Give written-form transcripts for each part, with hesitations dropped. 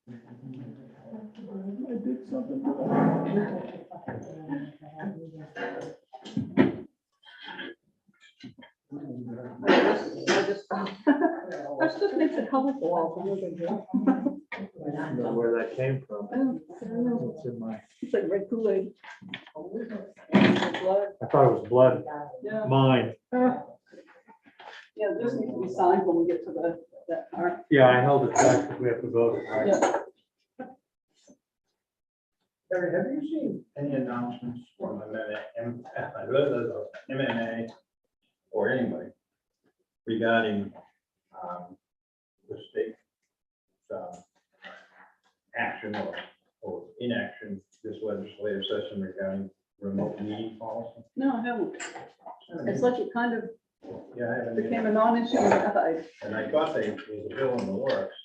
I did something to That just makes it colorful also. I don't know where that came from. It's in my, It's like red Kool-Aid. I thought it was blood. Yeah. Mine. Yeah, this needs to be signed when we get to that part. Yeah, I held it back because we have to vote it, right? Yeah. Terry, have you seen any announcements from MMA or anybody regarding the state action or inaction this legislative session regarding remote meeting policy? No, I haven't. It's like it kind of Yeah, I haven't. became a non-issue in the eyes. And I thought there was a bill in the works,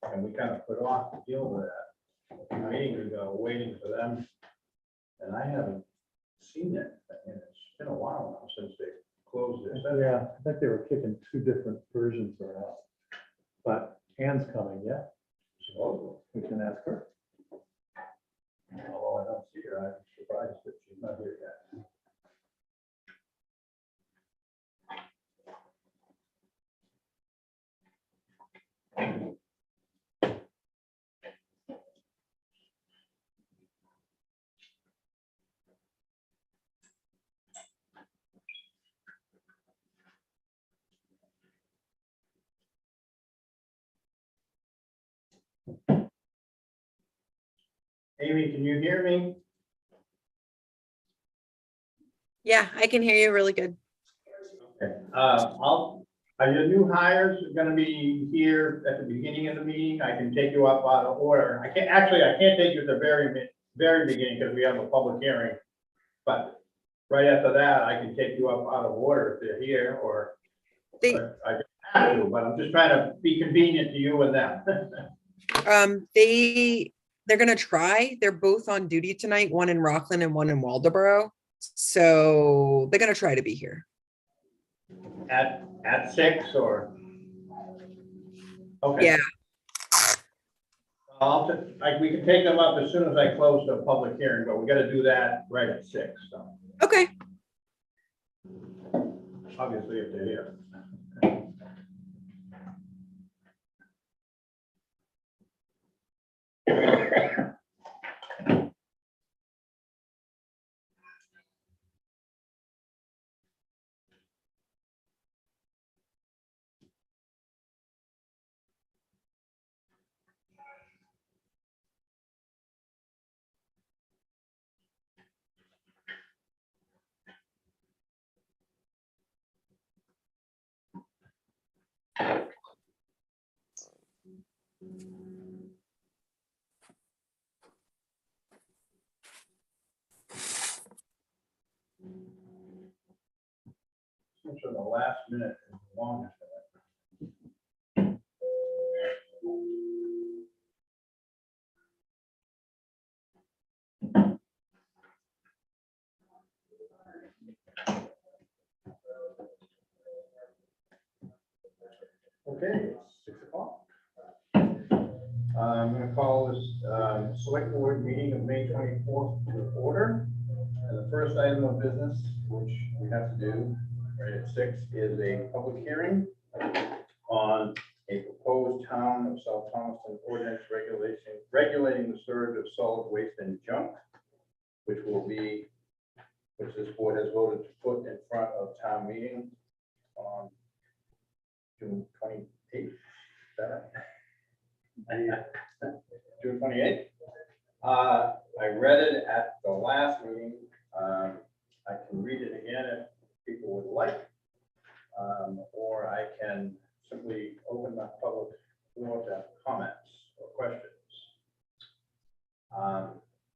and we kind of put off to deal with that. A few meetings ago, waiting for them, and I haven't seen it, and it's been a while now since they closed this. Yeah, I think they were kicking two different versions around. But Anne's coming, yeah? So, We can ask her. although I don't see her, I'm surprised that she's not here yet. Amy, can you hear me? Yeah, I can hear you really good. Okay. Are your new hires gonna be here at the beginning of the meeting? I can take you up out of order. I can't take you at the very beginning because we have a public hearing. But right after that, I can take you up out of order if they're here, or They, I have to, but I'm just trying to be convenient to you and them. they're gonna try. They're both on duty tonight, one in Rockland and one in Waldeboro. So they're gonna try to be here. At 6 or? Okay. Yeah. We can take them up as soon as I close the public hearing, but we gotta do that right at 6, so Okay. obviously if they're here. So the last minute is the longest. Okay, it's 6 o'clock. I'm going to call this select board meeting of May 24th to order. And the first item of business, which we have to do right at 6, is a public hearing on a proposed town of South Thomaston ordinance regulating the storage of solid waste and junk, which this board has voted to put in front of town meeting on June 28th. Is that right? June 28th. I read it at the last meeting. I can read it again if people would like, or I can simply open the public floor to comments or questions.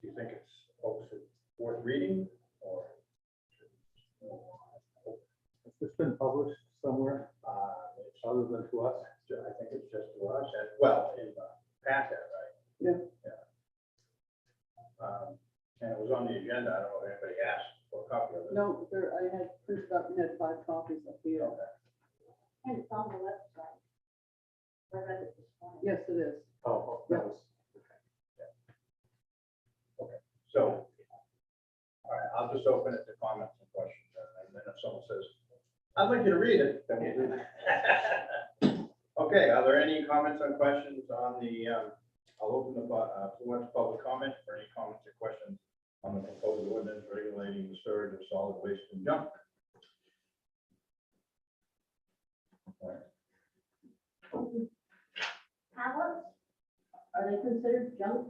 Do you think it's worth reading, or? Has this been published somewhere It's other than to us? I think it's just to us, and well, in the packet, right? Yeah. And it was on the agenda. I don't know if anybody asked for a copy of it. No, I had printed up and had 5 copies up here. Okay. And it's on the website. Yes, it is. Oh, that was, So, all right, I'll just open it to comments and questions, and then if someone says, I'd like you to read it, then we'll do that. Okay, are there any comments or questions on the, I'll open the, floor to public comment for any comments or questions on the proposed ordinance regulating the storage of solid waste and junk. All right. Pallets, are they considered junk?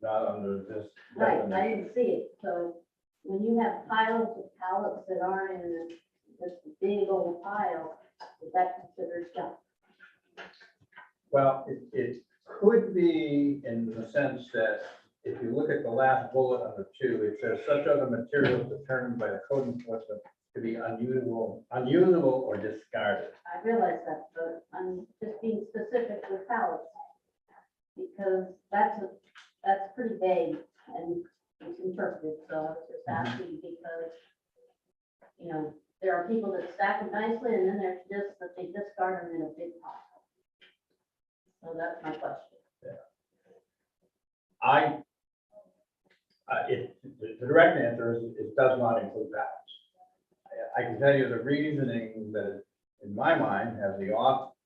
Not under this. Right, I definition. didn't see it, so when you have piles of pallets that aren't in this big old pile, is that considered junk? Well, it could be in the sense that if you look at the last bullet on the two, it says such other materials determined by the code enforcement to be unusable or discarded. I realize that, but I'm just being specific with pallets. Because that's pretty vague and it's interpreted, so I was just asking because, you know, there are people that stack them nicely and then there's just that they discard them in a big pile. So that's my question. The direct answer is it does not include pallets. I can tell you the reasoning that in my mind has the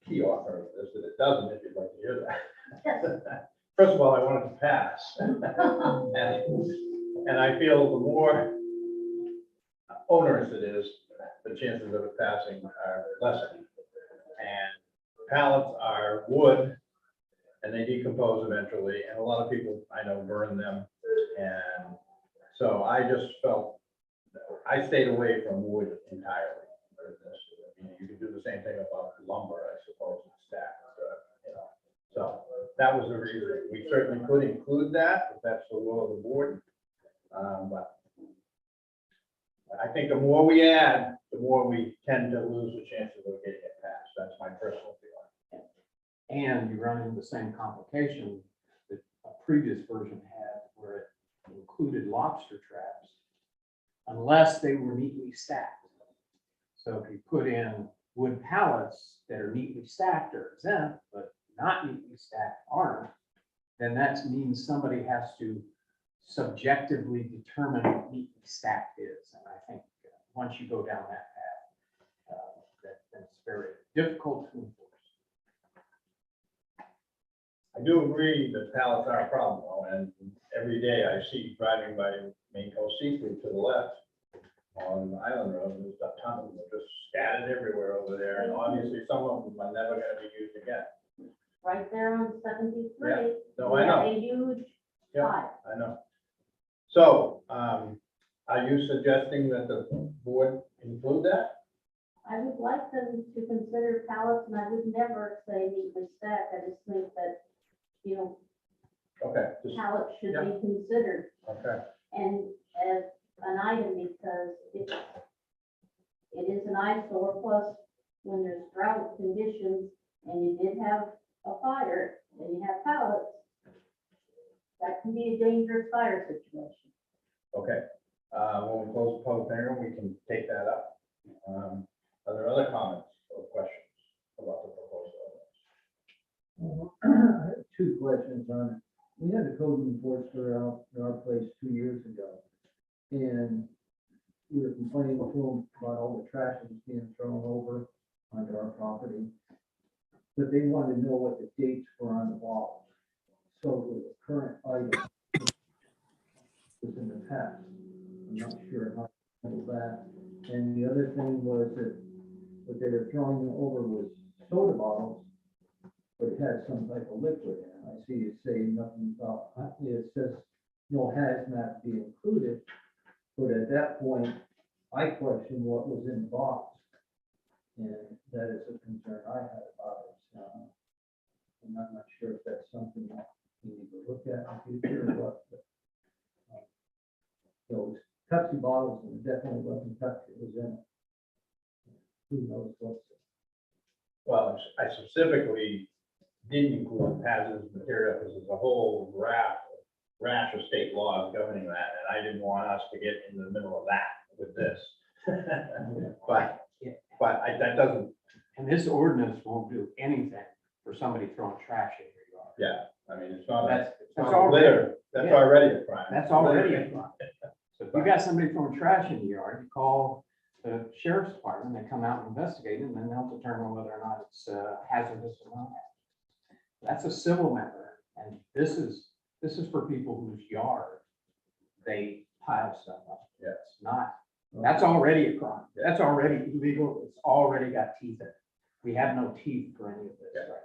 key author of this, that it doesn't, if you'd like to hear that. First of all, I want it to pass. And I feel the more onerous it is, the chances of it passing are lessened. And pallets are wood and they decompose eventually. And a lot of people I know burn them. And so I just felt, I stayed away from wood entirely. For this. I mean, you could do the same thing about lumber, I suppose, and stack, you know. So that was the reason. We certainly could include that if that's the will of the board. But I think the more we add, the more we tend to lose the chances of getting it passed. That's my personal feeling. And you run into the same complication that a previous version had where it included lobster traps unless they were neatly stacked. So if you put in wood pallets that are neatly stacked or exempt, but not neatly stacked aren't, then that means somebody has to subjectively determine what neatly stacked is. And I think once you go down that path, that's very difficult to enforce. I do agree that pallets are a problem, though, and every day I see driving by Main Coast Seafood to the left on Island Road, there's a ton of them just scattered everywhere over there, and obviously some of them are never gonna be used again. Right there on 73. Yeah. No, we I have know. A huge Yeah. pile. I know. So, are you suggesting that the board include that? I would like them to consider pallets, and I would never say neatly stacked. I just think that, you know, Okay, just, pallets should Yeah. be considered. okay, And as an item, because it is an eyesore, plus when there's drought conditions and you did have a fire and you have pallets, that can be a dangerous fire situation. okay. When we close the public hearing, we can take that up. Are there other comments or questions about the proposal? I have two questions on it. We had a code enforcer out in our place 2 years ago. And we were complaining to them about all the trash that was being thrown over onto our property. But they wanted to know what the dates were on the walls. So with the current item was in the past. I'm not sure how to handle that. And the other thing was that what they were throwing over was soda bottles, but it had some type of liquid in it. I see it say nothing about, it says no hazmat be included. But at that point, I questioned what was in the box. And that is a concern I had about it. I'm not sure if that's something that we need to look at in the future or what. But, those Pepsi bottles, and it definitely wasn't Pepsi, it was in it. Who knows what's Well, I specifically didn't include hazardous material because there's a whole rash of state laws governing that, and I didn't want us to get in the middle of that with this. But that doesn't, And this ordinance won't do anything for somebody throwing trash in your yard. Yeah, I mean, it's not, it's That's not a already, litter, that's yeah. already a crime. that's already a crime. So if you got somebody throwing trash in your yard, you call the sheriff's department, they come out and investigate it, and then they'll determine whether or not it's hazardous or not. That's a civil matter, and this is for people whose yard they pile stuff up. Yes. It's not, that's already a crime. That's already illegal. It's already got teeth in it. We have no teeth for any of this, Yeah. right?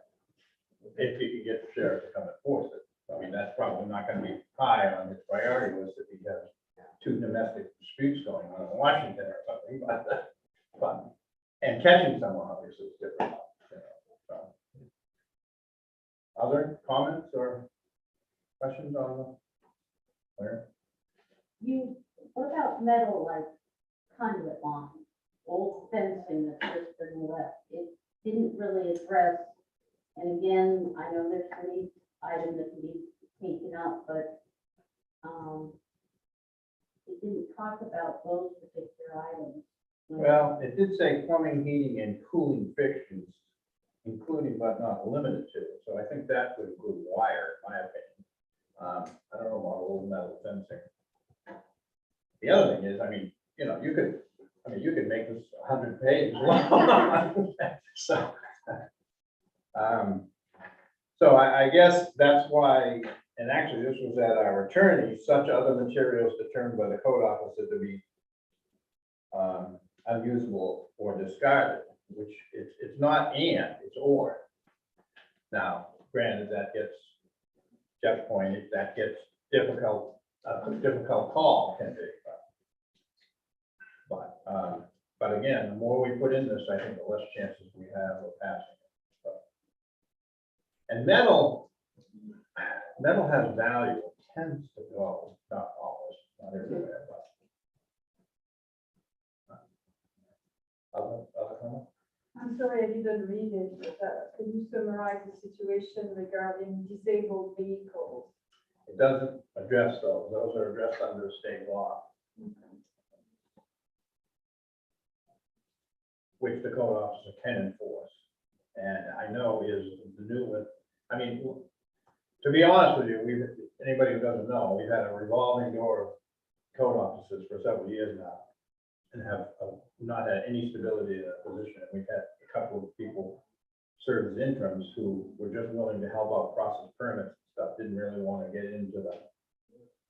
If you can get the sheriff to come enforce it. I mean, that's probably not gonna be high on his priority list if he has 2 domestic disputes going on in Washington or something, but, and catching someone obviously is different. You know, so. Other comments or questions on the, where? What about metal, like conduit line, old fencing that's just been left? It didn't really address, and again, I know there's many items that can be taken up, but, it didn't talk about those particular items. Well, it did say plumbing, heating, and cooling fixtures, including but not limited to. So I think that would include wire, in my opinion. I don't know about old metal fencing. The other thing is, I mean, you know, you could make this 100 pages long. So, so I guess that's why, and actually this was at our attorney, such other materials determined by the code officer to be unusable or discarded, which it's not and, it's or. Now, granted, that gets, Jeff's point, that gets difficult, a difficult call, can be. But again, the more we put in this, I think the less chances we have of passing it. But- And metal has value, it tends to go, not always, not everywhere, but. Other comments? I'm sorry, I didn't read it, but can you summarize the situation regarding disabled vehicles? It doesn't address those. Those are addressed under state law, which the code officer can enforce. And I know is the new one. I mean, to be honest with you, anybody who doesn't know, we've had a revolving door of code officers for several years now and have not had any stability in a position. We've had a couple of people serve as interims who were just willing to help out process permits and stuff, didn't really want to get into the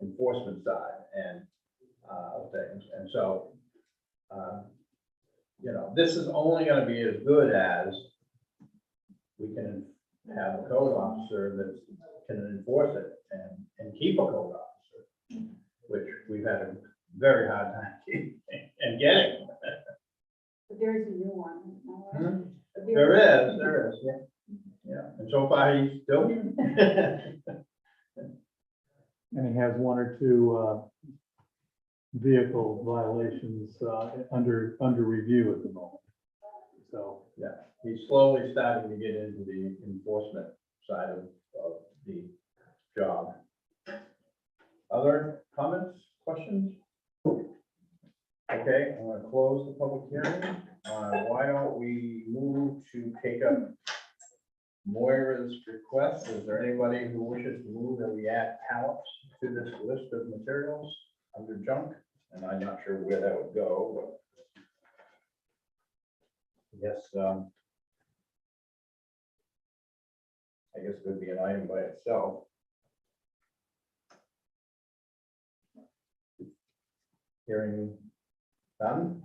enforcement side and of things. And so, you know, this is only going to be as good as we can have a code officer that can enforce it and keep a code officer, which we've had a very hard time keeping and getting. But there is a new one. No? Hmm? But There is, yeah. Yeah, and so far he's still. And he has 1 or 2 vehicle violations under review at the moment. So, Yeah, he's slowly starting to get into the enforcement side of the job. Other comments, questions? Okay, I'm going to close the public hearing. Why don't we move to take up Moira's request? Is there anybody who wishes to move that we add pallets to this list of materials under junk? And I'm not sure where that would go, but yes, I guess it would be an item by itself. Hearing none?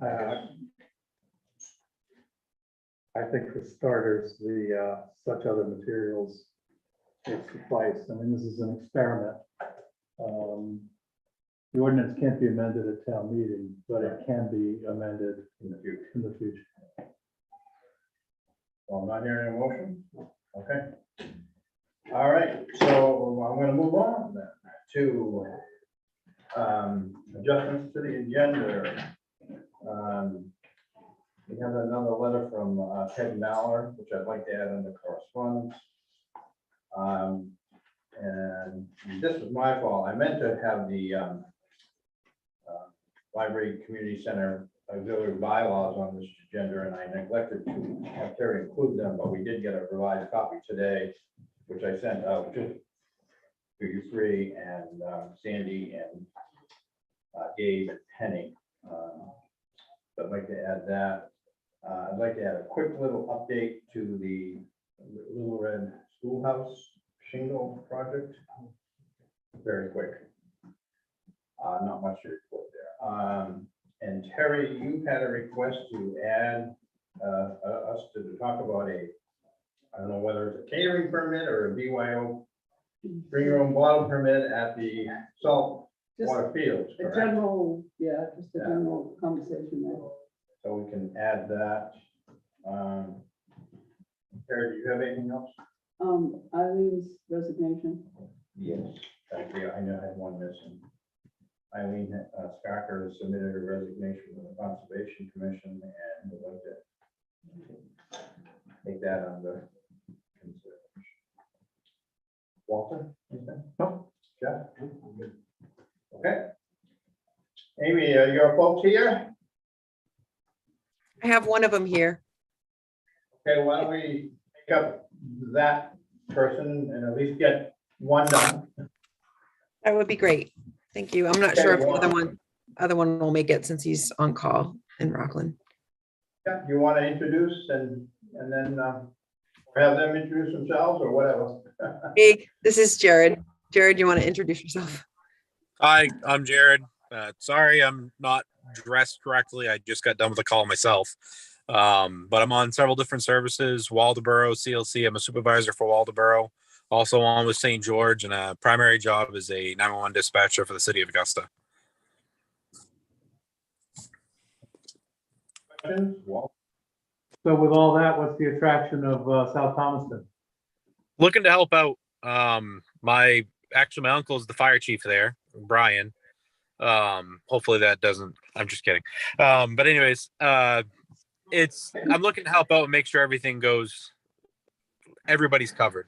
I think for starters, the such other materials will suffice. I mean, this is an experiment. The ordinance can't be amended at town meeting, but it can be amended In the future. in the future. Well, I'm not hearing a motion. Okay. All right, so I'm gonna move on then to adjustments to the agenda. We have another letter from Ted Mallor, which I'd like to add under correspondence. And this was my fault. I meant to have the Library Community Center auxiliary bylaws on this agenda, and I neglected to have Terry include them, but we did get a revised copy today, which I sent out to you three and Sandy and Gabe and Penny. So I'd like to add that. I'd like to add a quick little update to the Little Red Schoolhouse shingle project. Very quick. Not much to report there. And Terry, you had a request to add us to talk about I don't know whether it's a catering permit or a BYO, bring your own bottle permit at the salt Just water fields, a correct? general, yeah, just a Yeah. general conversation there. So we can add that. Terry, do you have anything else? Eileen's resignation. Yes. Actually, I know I had one missing. Eileen Scarker has submitted her resignation to the Conservation Commission and would like to take that under consideration. Walter? anything? Nope. Jeff? Okay. Amy, are your folks here? I have one of them here. Okay, why don't we pick up that person and at least get one done? That would be great. Thank you. I'm not Okay, sure if the well- other one will make it since he's on call in Rockland. Yeah, you want to introduce and then have them introduce themselves or whatever? Hey, this is Jared. Jared, you want to introduce yourself? Hi, I'm Jared. Sorry, I'm not dressed correctly. I just got done with a call myself. But I'm on several different services, Waldoboro, CLC. I'm a supervisor for Waldoboro. Also on with St. George, and a primary job is a 911 dispatcher for the city of Augusta. Questions? Well, So with all that, what's the attraction of South Thomaston? Looking to help out. My uncle is the fire chief there, Brian. Hopefully that doesn't, I'm just kidding. But anyways, I'm looking to help out and make sure everybody's covered.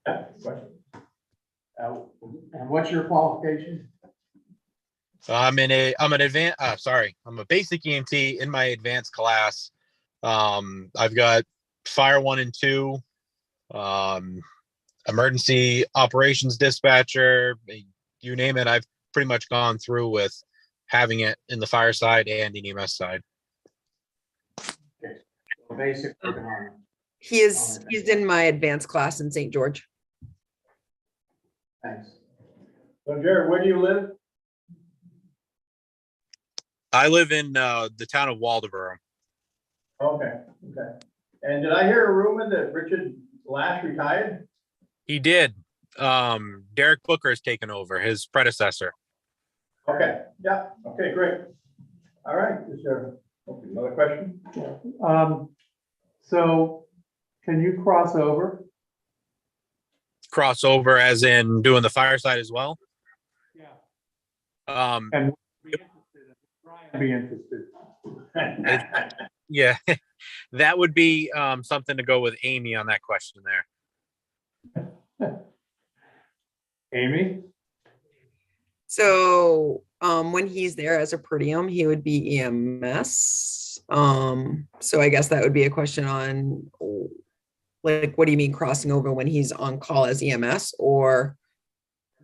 yeah, question. And what's your qualification? I'm a basic EMT in my advanced class. I've got fire 1 and 2, emergency operations dispatcher, you name it. I've pretty much gone through with having it in the fire side and EMS side. So basically, He's in my advanced class in St. George. thanks. So Jared, where do you live? I live in the town of Waldoboro. Okay, okay. And did I hear a rumor that Richard Lash retired? He did. Derek Booker has taken over, his predecessor. Okay, yeah, okay, great. All right, is there another question? So can you cross over? Crossover as in doing the fireside as well. Yeah. Um, And be interested. yeah, that would be something to go with Amy on that question there. Amy? So when he's there as a per diem, he would be EMS. So I guess that would be a question on like, what do you mean crossing over when he's on call as EMS or?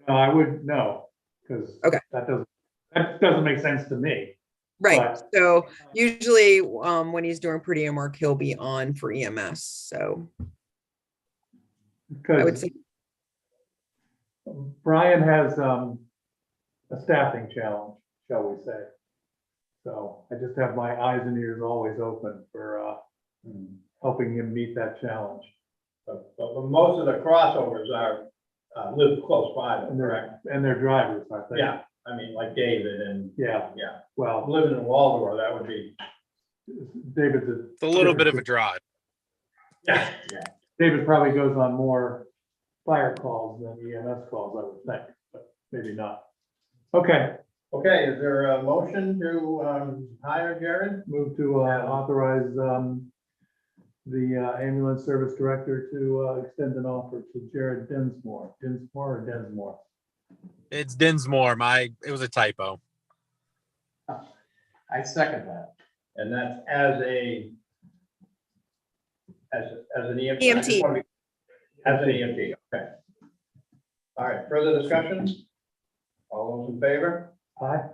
No, I would know, because Okay. that doesn't make sense to me. Right. But- So usually when he's doing per diem work, he'll be on for EMS. So I would Because say, Brian has a staffing challenge, shall we say. So I just have my eyes and ears always open for helping him meet that challenge. But most of the crossovers live close by, And correct? they're drivers, I think. Yeah, I mean, like David and, Yeah, yeah, well, living in Waldoboro, that would be, David's It's a little bit of a drive. yeah. David probably goes on more fire calls than EMS calls, I would think, but maybe not. Okay, Okay, is there a motion to hire Jared? move to authorize the ambulance service director to extend an offer to Jared Densmore. Dinsmore or Densmore? It's Dinsmore. It was a typo. I second that. And that's as an EMT. I just EMT. wanna be- As an EMT, okay. All right, further discussion? All those in favor? Aye.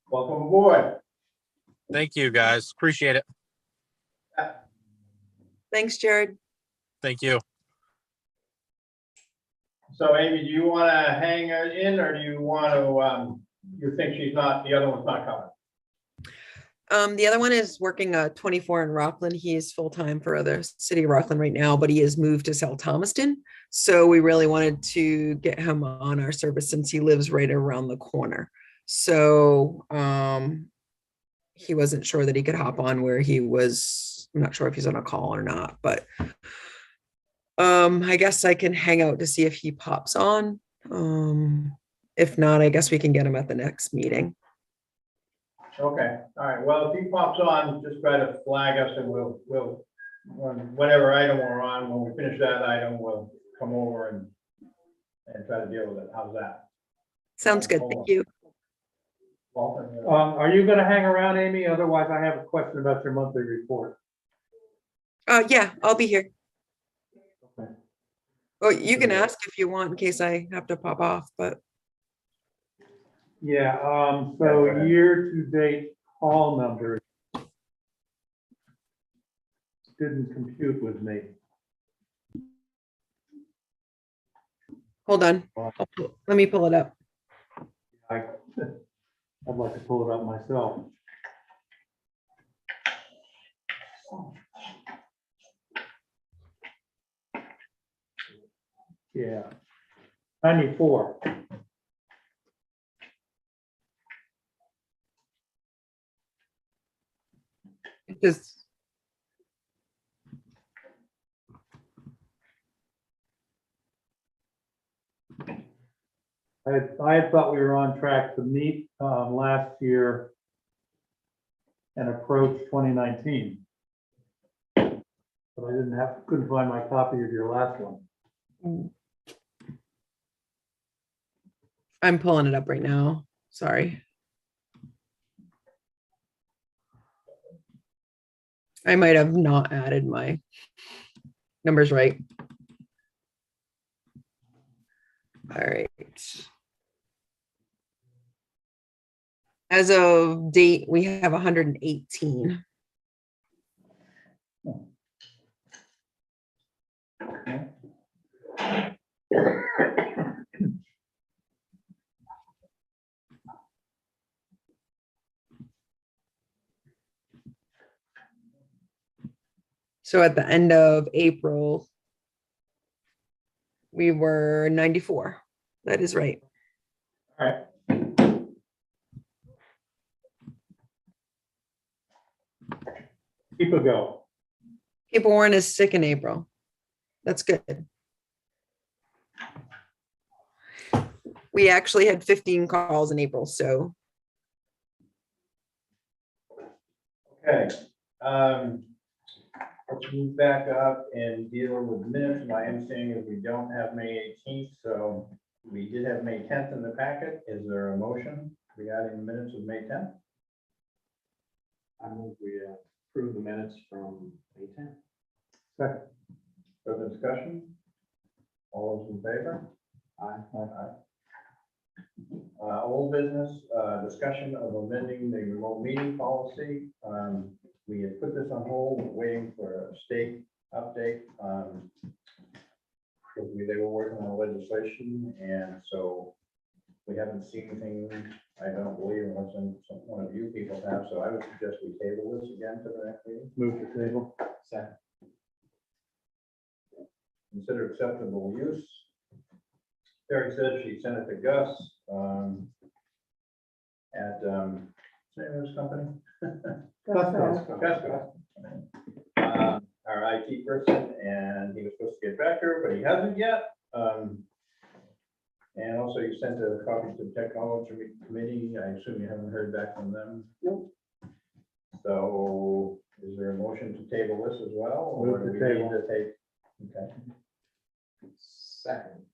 Welcome aboard. Thank you, guys. Appreciate it. Thanks, Jared. Thank you. So Amy, do you want to hang her in, or do you want to, you think she's not, the other one's not coming? The other one is working 24 in Rockland. He is full-time for the city of Rockland right now, but he has moved to South Thomaston. So we really wanted to get him on our service since he lives right around the corner. So he wasn't sure that he could hop on where he was. I'm not sure if he's on a call or not, but I guess I can hang out to see if he pops on. If not, I guess we can get him at the next meeting. Okay, all right, well, if he pops on, just try to flag us and we'll, whatever item we're on, when we finish that item, we'll come over and try to deal with it. How's that? Sounds good. Thank you. Walter? Are you gonna hang around, Amy? Otherwise, I have a question about your monthly report. Yeah, I'll be here. Okay. Well, you can ask if you want in case I have to pop off, but Yeah, go so ahead. year-to-date call numbers didn't compute with me. hold on. Let me pull it up. I'd like to pull it up myself. Yeah, 94. It just I had thought we were on track to meet last year and approach 2019. But I couldn't find my copy of your last one. I'm pulling it up right now. Sorry. I might have not added my numbers right. All right. As of date, we have 118. So at the end of April, we were 94. That is right. All right. Keep a go. People weren't as sick in April. That's good. We actually had 15 calls in April, so Okay, let's move back up and deal with minutes. My understanding is we don't have May 18th, so we did have May 10th in the packet. Is there a motion regarding the minutes of May 10th? I move we approve the minutes from May 10th. Second. Further discussion? All those in favor? Aye. Old business, discussion of amending the remote meeting policy. We had put this on hold, waiting for a state update. Because they were working on legislation, and so we haven't seen anything, I don't believe, unless one of you people have, so I would suggest we table this again to the next meeting. Move the table. Second. Consider acceptable use. Terry said she sent it to Gus at same as company. Cusco. Our IT person, and he was supposed to get back to her, but he hasn't yet. And also you sent a copy to the technology committee. I assume you haven't heard back from them. Nope. So is there a motion to table this as well? Or Move do to we table. need to take? Okay. Second.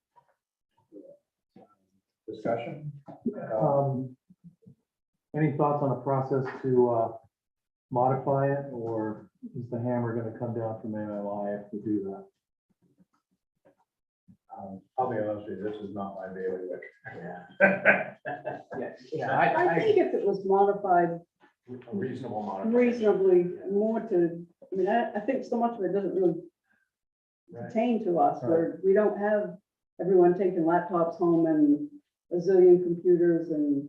discussion? Any thoughts on a process to modify it, or is the hammer gonna come down from AMI if we do that? I'll be honest with you, this is not my bailiwick. Yeah, I think if it was modified a reasonable modification. reasonably more to, I mean, I think so much of it doesn't really Right. pertain to us, where we don't have everyone taking laptops home and a zillion computers, and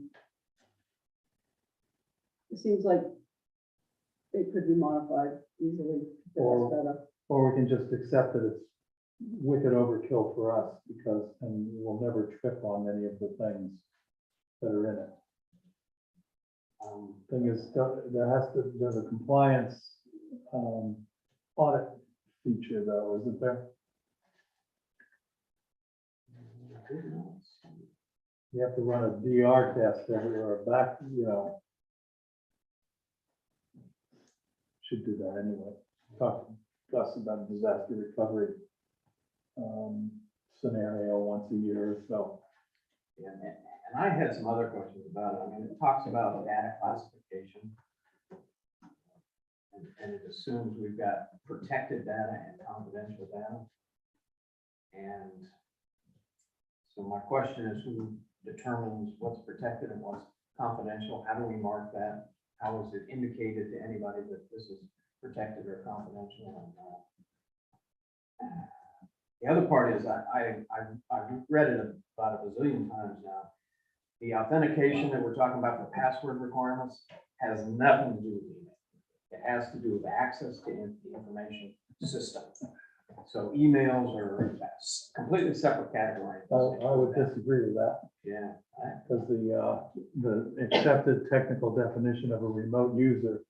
it seems like it could be modified easily. If it was better. Or we can just accept that it's wicked overkill for us, because, and we'll never trip on any of the things that are in it. Thing is, there's a compliance audit feature though, isn't there? You have to run a DR test everywhere back, should do that anyway. Talk to us about disaster recovery scenario once a year or so. Yeah, and I had some other questions about it. I mean, it talks about data classification. And it assumes we've got protected data and confidential data. And so my question is, who determines what's protected and what's confidential? How do we mark that? How is it indicated to anybody that this is protected or confidential? The other part is, I've read it about a bazillion times now. The authentication that we're talking about for password requirements has nothing to do with email. It has to do with access to the information system. So emails are a completely separate category. I would disagree with that, Yeah. because the accepted technical definition of a remote user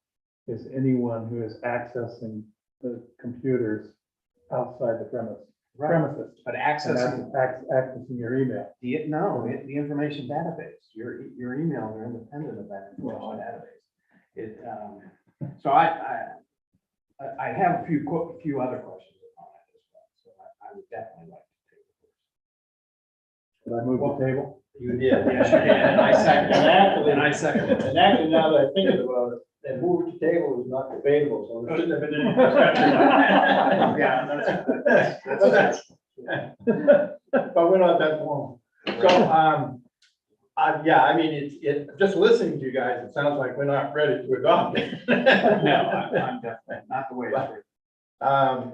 is anyone who is accessing the computers outside the premises. But And accessing that's accessing your email. the information database, your emails are independent of that information database. So I have a few other questions on it as well. So I would definitely like to take it. Did I move the table? You did. Yes, you did, and I second it. And I second it. And actually, now that I think about it, that move to table is not debatable, so there shouldn't have been any discussion. Yeah, that's. But we're not that formal. So, yeah, I mean, just listening to you guys, it sounds like we're not ready to adopt it. No, I'm definitely not the way it's written.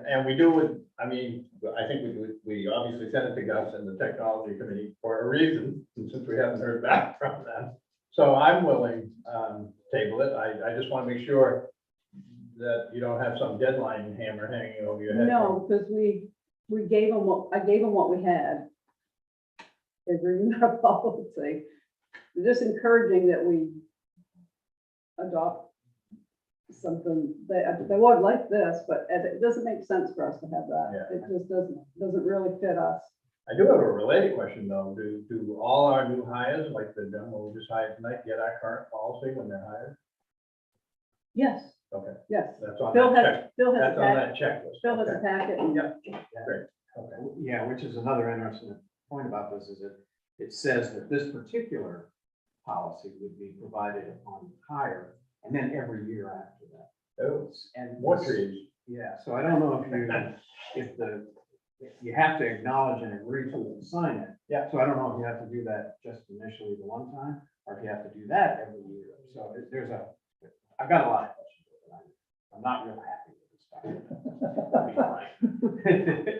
And we do, I mean, I think we obviously sent it to Gus and the technology committee for a reason, and since we haven't heard back from them. So I'm willing, to table it. I just want to make sure that you don't have some deadline hammer hanging over your head. No, because we gave them I gave them what we had. They bring our policy. Just encouraging that we adopt something, they would like this, but it doesn't make sense for us to have that. Yeah. It just doesn't really fit us. I do have a related question though. Do all our new hires, like the demo we just hired tonight, get our current policy when they're hired? Yes, Okay, yes. that's on Phil that has, check. Phil has a That's on packet, that checklist. Phil has a Okay. packet. and- Yep, great. Okay. Yeah, which is another interesting point about this, is that it says that this particular policy would be provided upon hire, and then every year after that. Oh, And more this- trees. Yeah, so I don't know if you have to acknowledge and agree to it and sign it. Yeah. So I don't know if you have to do that just initially the one time, or if you have to do that every year. So I've got a lot of questions, but I'm not real happy with this stuff.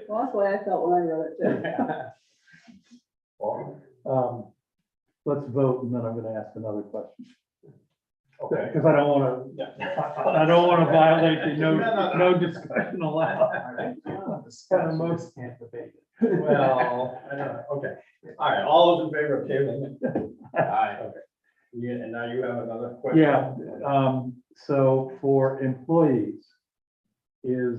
Well, that's the way I felt when I wrote it too. Well, Let's vote, and then I'm gonna ask another question. okay. Because I don't wanna, I don't wanna violate the no discussion allowed. Most can't debate it. Well, I don't know. Okay. All right, all those in favor of tabling it? Aye. Okay. Yeah, and now you have another question? Yeah, so for employees, do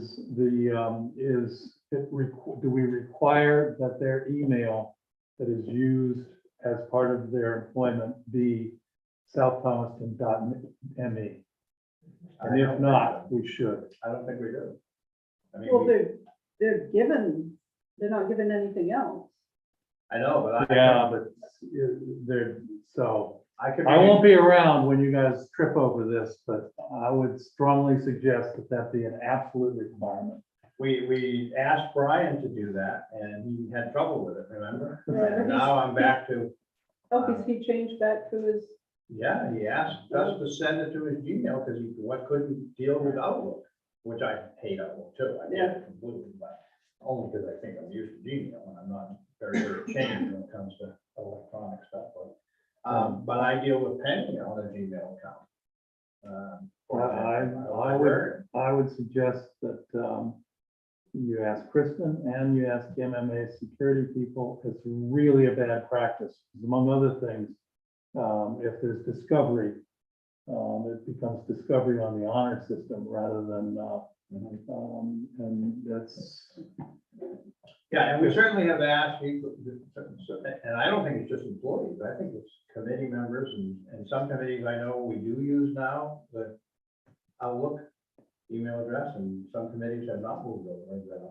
we require that their email that is used as part of their employment be souththomaston.me? And if not, we should. I don't think we do. I mean, Well, they're not given anything else. I know, but Yeah, but they're, so, I could. I won't be around when you guys trip over this, but I would strongly suggest that that be an absolute requirement. We asked Brian to do that and he had trouble with it, remember? Yeah, And now I'm back to, Oh, has he changed back to his, yeah, he asked us to send it to his Gmail because he couldn't deal with Outlook, which I hate Outlook too. I hate it completely, but only because I think I'm used to Gmail and I'm not very good at change when it comes to electronic stuff. But I deal with Penny on a Gmail account. I would suggest that, you ask Kristen and you ask MMA security people, it's really a bad practice. Among other things, if there's discovery, it becomes discovery on the honor system rather than, and that's. Yeah, and we certainly have asked people, and I don't think it's just employees, I think it's committee members and some committees I know we do use now, the Outlook email address, and some committees have not moved over that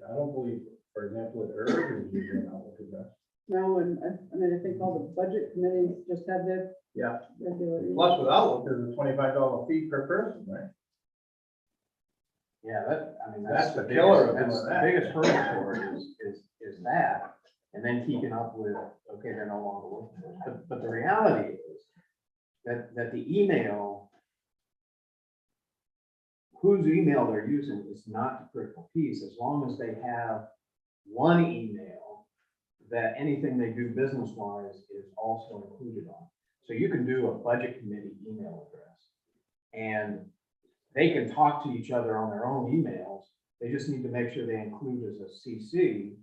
I don't believe, for example, that Irving is using an Outlook address. no, and I mean, I think all the budget committees just have their Yeah, regular. plus with Outlook, there's a $25 fee per person, right? Yeah, I mean, That's that's the the killer of biggest, that's doing the that. biggest hurdle for it is that. And then keeping up with, okay, they're no longer working for us. But the reality is that the email, whose email they're using is not the critical piece, as long as they have one email that anything they do business-wise is also included on. So you can do a budget committee email address, and they can talk to each other on their own emails. They just need to make sure they include as a CC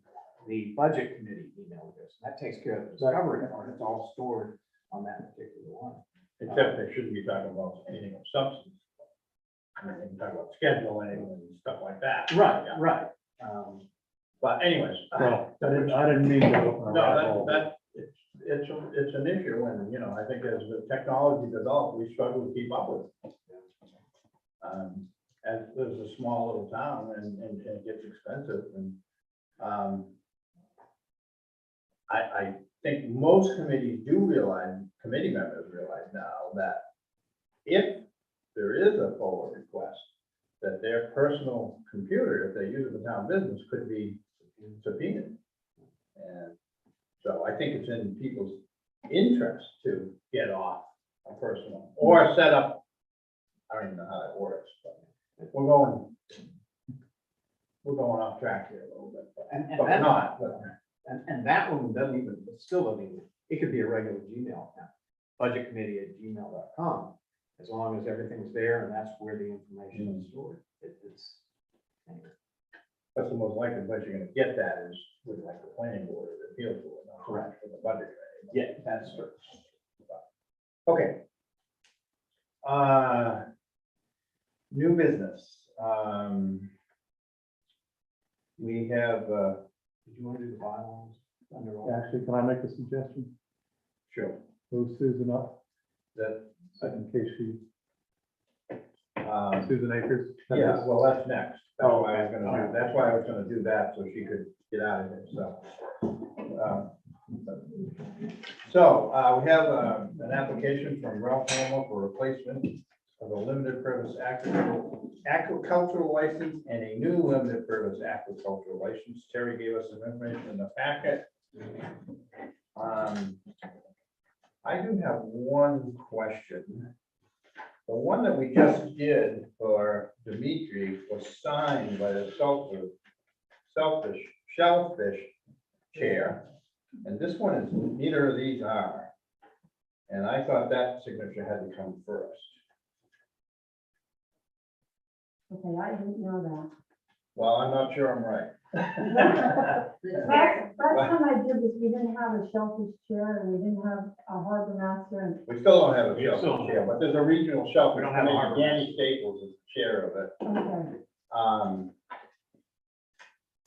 the budget committee email address. That takes care of the discovery part. It's all stored on that particular one. Except they shouldn't be talking about anything of substance. I mean, they can talk about scheduling and stuff like that. Right, Yeah. right. But anyways. Well, I didn't mean to open a rabbit No, hole. it's an issue, and, you know, I think as the technology develops, we struggle to keep up with it. As there's a small little town and it gets expensive, and, I think most committees do realize, committee members realize now that if there is a forward request, that their personal computer, if they use it for town business, could be subpoenaed. And so I think it's in people's interest to get off a personal or set up, I don't even know how that works, but we're going off track here a little bit, And but we're that, not. But and that one doesn't even, it still doesn't even, it could be a regular Gmail account, budgetcommittee@gmail.com, as long as everything's there and that's where the information is stored. It's. Anyway. That's the most likely place you're gonna get that is with like the planning board or the appeals board, not correct for the budget. Committee. Yeah, that's true. Okay. New business. We have, Did you want to do the bylaws? Under all? Actually, can I make a suggestion? sure, Move Susan up, that, in case she, um, Susan Akers. yeah, well, that's next. That's Oh, why I was gonna do, that's why I was gonna do that, so she could get out of here, so. We have an application from Ralph Hamill for replacement of a limited purpose agricultural license and a new limited purpose agricultural license. Terry gave us some information in the packet. I do have one question. The one that we just did for Dimitri was signed by the shellfish chair. And this one is, neither of these are. And I thought that signature had to come first. Okay, I didn't know that. Well, I'm not sure I'm right. Last time I did this, we didn't have a shellfish chair and we didn't have a harbor master and. We still don't have a We still shellfish don't. chair, but there's a regional shellfish. We don't have a committee. harbor Danny Staples is the chair of it. Okay,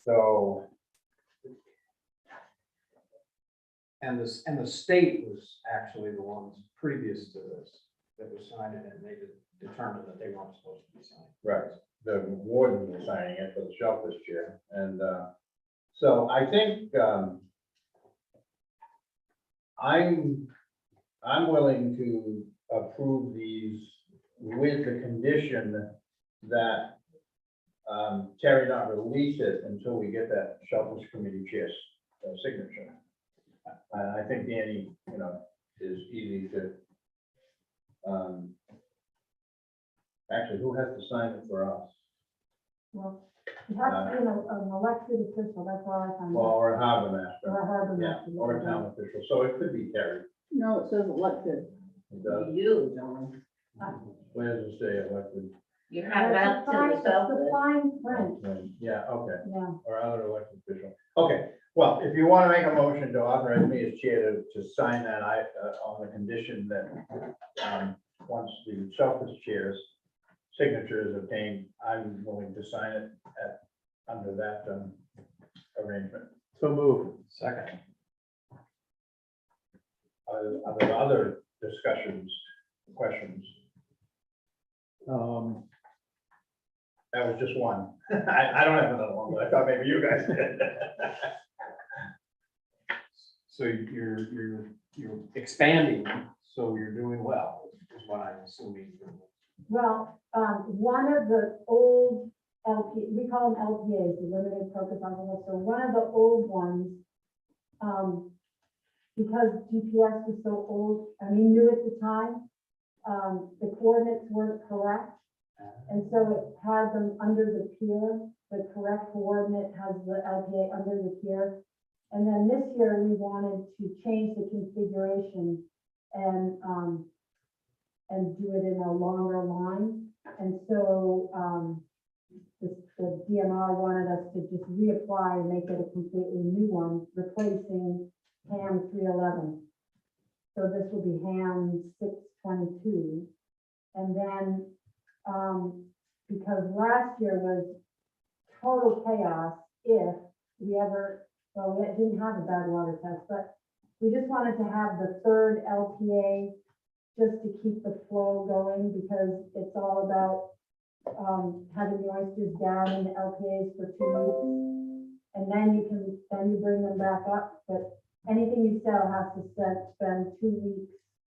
So, And the state was actually the ones previous to this that was signing it, and they determined that they weren't supposed to be signed. right, the warden was signing it for the shellfish chair, and, so I think, I'm willing to approve these with the condition that Terry not release it until we get that Shellfish Committee chair's signature. And I think Danny, is easy to, actually, who has to sign it for us? Well, it has to be an elected official, that's all I found Well, out. or a harbor master, Or a harbor yeah, master. or a town official, so it could be Terry. No, it says elected. It does. You don't. Where does it say elected? You have it out to It's yourself. the fine print, Yeah, okay. yeah. Or other elected official. Okay, well, if you want to make a motion to authorize me as chair to sign that, on the condition that, once the Shellfish chair's signature is obtained, I'm willing to sign it under that, arrangement. So move. Second. Are there other discussions, questions? That was just one. I don't have another one, but I thought maybe you guys did. So you're expanding, so you're doing well, is what I'm assuming. Well, one of the old we call them LPAs, the limited purpose envelopes, so one of the old ones, because GPS was so old, new at the time, the coordinates weren't correct. And so it had them under the pier, the correct coordinate has the LPA under the pier. And then this year, we wanted to change the configuration and do it in a longer line. And so, the DMR wanted us to just reapply and make it a completely new one, replacing ham 311. So this will be ham 622. And then, because last year was total chaos if we ever, well, we didn't have a bad water test, but we just wanted to have the third LPA just to keep the flow going, because it's all about having the oysters down in the LPAs for 2 weeks. And then you bring them back up, but anything you sell has to spend 2 weeks.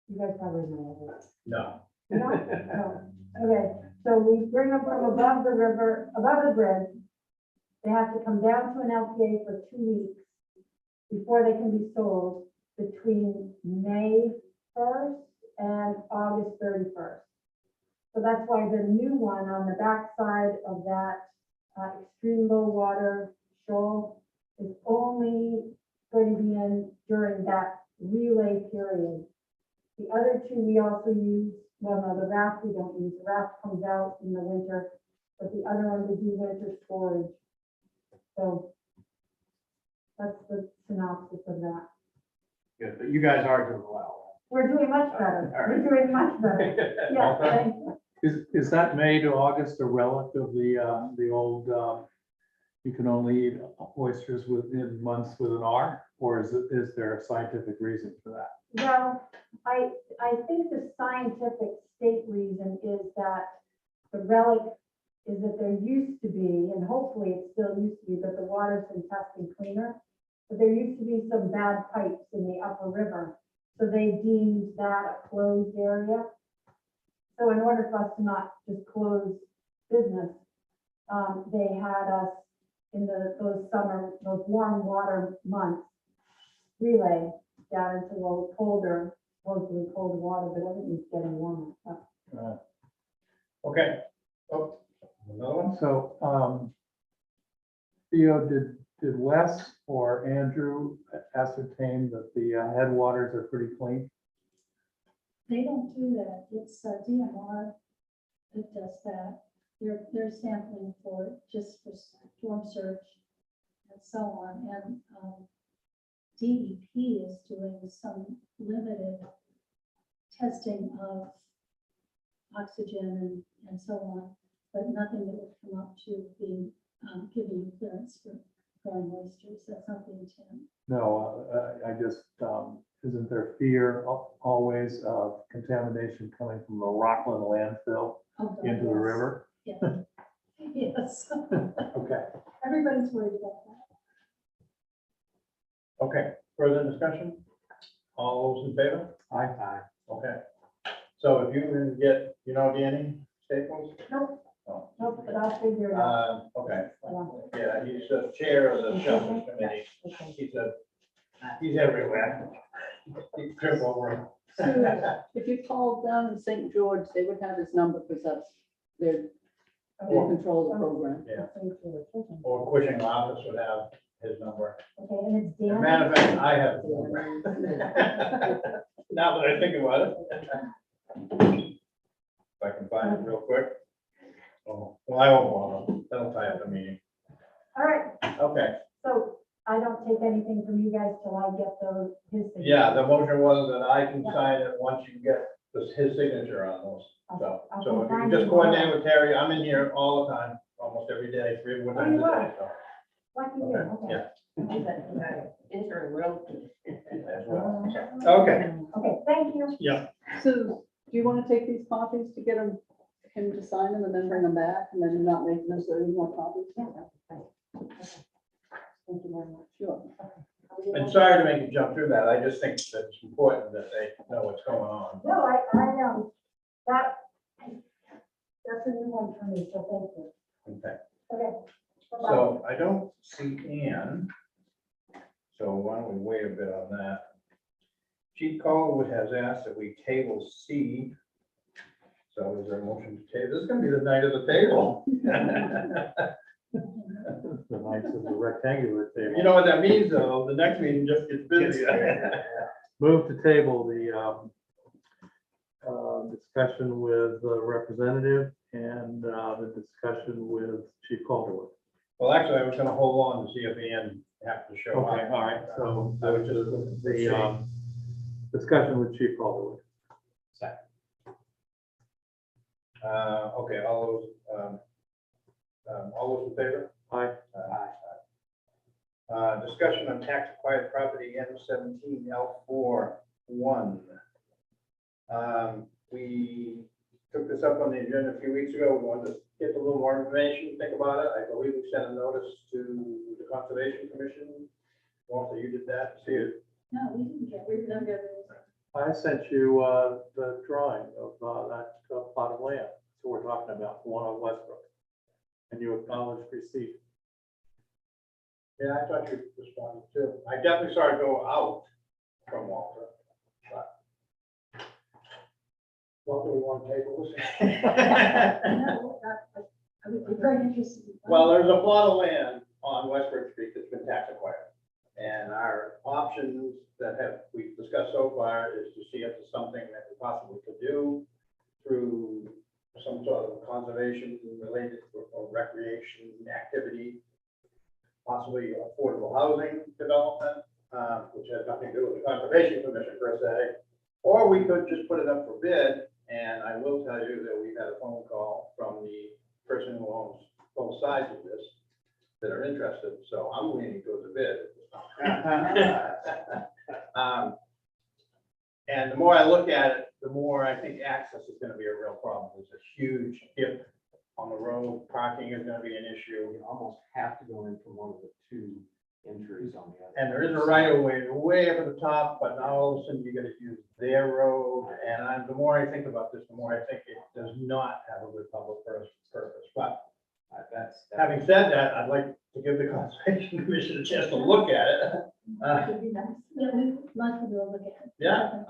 You guys probably know that. No. No? No. Okay, so we bring them from above the river, above the bridge. They have to come down to an LPA for 2 weeks before they can be sold between May 1st and August 31st. So that's why the new one on the backside of that extreme low water shoal is only going to be in during that relay period. The other two we also use, well, no, the raft we don't use. The raft comes out in the winter, but the other one we do winter storage. So that's the synopsis of that. Good, but you guys are doing well. We're doing much better. We're doing much better. Yeah, thank you. Is that May to August a relic of the old, you can only eat oysters within months with an R? Or is there a scientific reason for that? Well, I think the scientific state reason is that the relic is that there used to be, and hopefully it still used to be, but the water's been testing cleaner. But there used to be some bad pipes in the upper river. So they deemed that a closed area. So in order for us to not just close business, they had us in those warm water months, relay down into the colder, supposedly colder water, but everything's getting warmer. So, Okay. Oh, another one? So, Theo, did Wes or Andrew ascertain that the headwaters are pretty clean? They don't do that. It's DMR that does that. They're sampling for it just for storm surge and so on. And DEP is doing some limited testing of oxygen and so on, but nothing that would come up to being giving you clearance for growing oysters. That's not the intent. No, I just, isn't there fear always of contamination coming from the Rockland landfill Oh, God, into the yes. river? Yeah. Yes. Okay. Everybody's worried about that. Okay, further discussion? All those in favor? Aye. Okay. So if you can get, you know, Danny Staples? Nope, Oh. nope, but I'll figure it out. Okay, Yeah. yeah, he's the chair of the Shellfish Committee. Okay. He's everywhere. He's trip over. So if you called down in St. George, they would have his number because that's their, they Okay. control the program. Yeah. Thank you. Okay, Or Cushing office would have his number. and it's As a Dan. matter of fact, I have his number. Now that I think about it. If I can find it real quick. Oh, well, I won't bother. That'll tie up the meeting. All right, Okay, so I don't take anything from you guys till I get his. signature. yeah, the motion was that I can sign it once you get his signature on those. So, I'll so if you can find just it. coordinate with Terry, I'm in here all the time, almost every day, 3 or 4 times a day, so. Lucky you, Okay, okay. yeah. Interim road. as well. Okay, Okay, thank you. yeah, So do you want to take these copies to get him to sign them and then bring them back and then not make necessarily more copies? Thank you very much. Sure. and sorry to make you jump through that, I just think that it's important that they know what's going on. No, I that's a new one for me, so thank you. Okay, Okay. Bye-bye. so I don't see Ann, so why don't we wait a bit on that? Chief Caldwell has asked that we table C. So is there a motion to table? This is gonna be the night of the table. The nights of the rectangular You table. know what that means, though? The next meeting just gets busy. Move to table the discussion with the representative and the discussion with Chief Calderwood. Well, actually, I was gonna hold on to see if Ann happened to show up. Okay, all right, so I was just the discussion with Chief Calderwood. Okay, all those in favor? Aye. Discussion on tax acquired property M17L41. We took this up on the agenda a few weeks ago. We wanted to get a little more information, think about it. I believe we sent a notice to the Conservation Commission. Walter, you did that, see it? No, we didn't get, we've never got it. I sent you the drawing of that plot of land. That's what we're talking about, the one on Westbrook. And you acknowledged receipt. Yeah, I thought you responded too. I definitely saw it go out from Walter. but- Walter, we want to table this? No, I would be very interested. Well, there's a plot of land on Westbrook Street that's been tax acquired. And our options that we've discussed so far is to see if there's something that we possibly could do through some sort of conservation related or recreation activity, possibly affordable housing development, which has nothing to do with the Conservation Commission per se. Or we could just put it up for bid, and I will tell you that we've had a phone call from the person who owns both sides of this that are interested, so I'm leaning towards a bid. And the more I look at it, the more I think access is gonna be a real problem. There's a huge dip on the road, parking is gonna be an issue. You almost have to go in from one of the two entries on the other. And there is a right of way up at the top, but now all of a sudden you gotta use their road. And the more I think about this, the more I think it does not have a good public purpose. But having said that, I'd like to give the Conservation Commission a chance to look at it. Would be nice. Yeah, we'd love to go look at it. Yeah,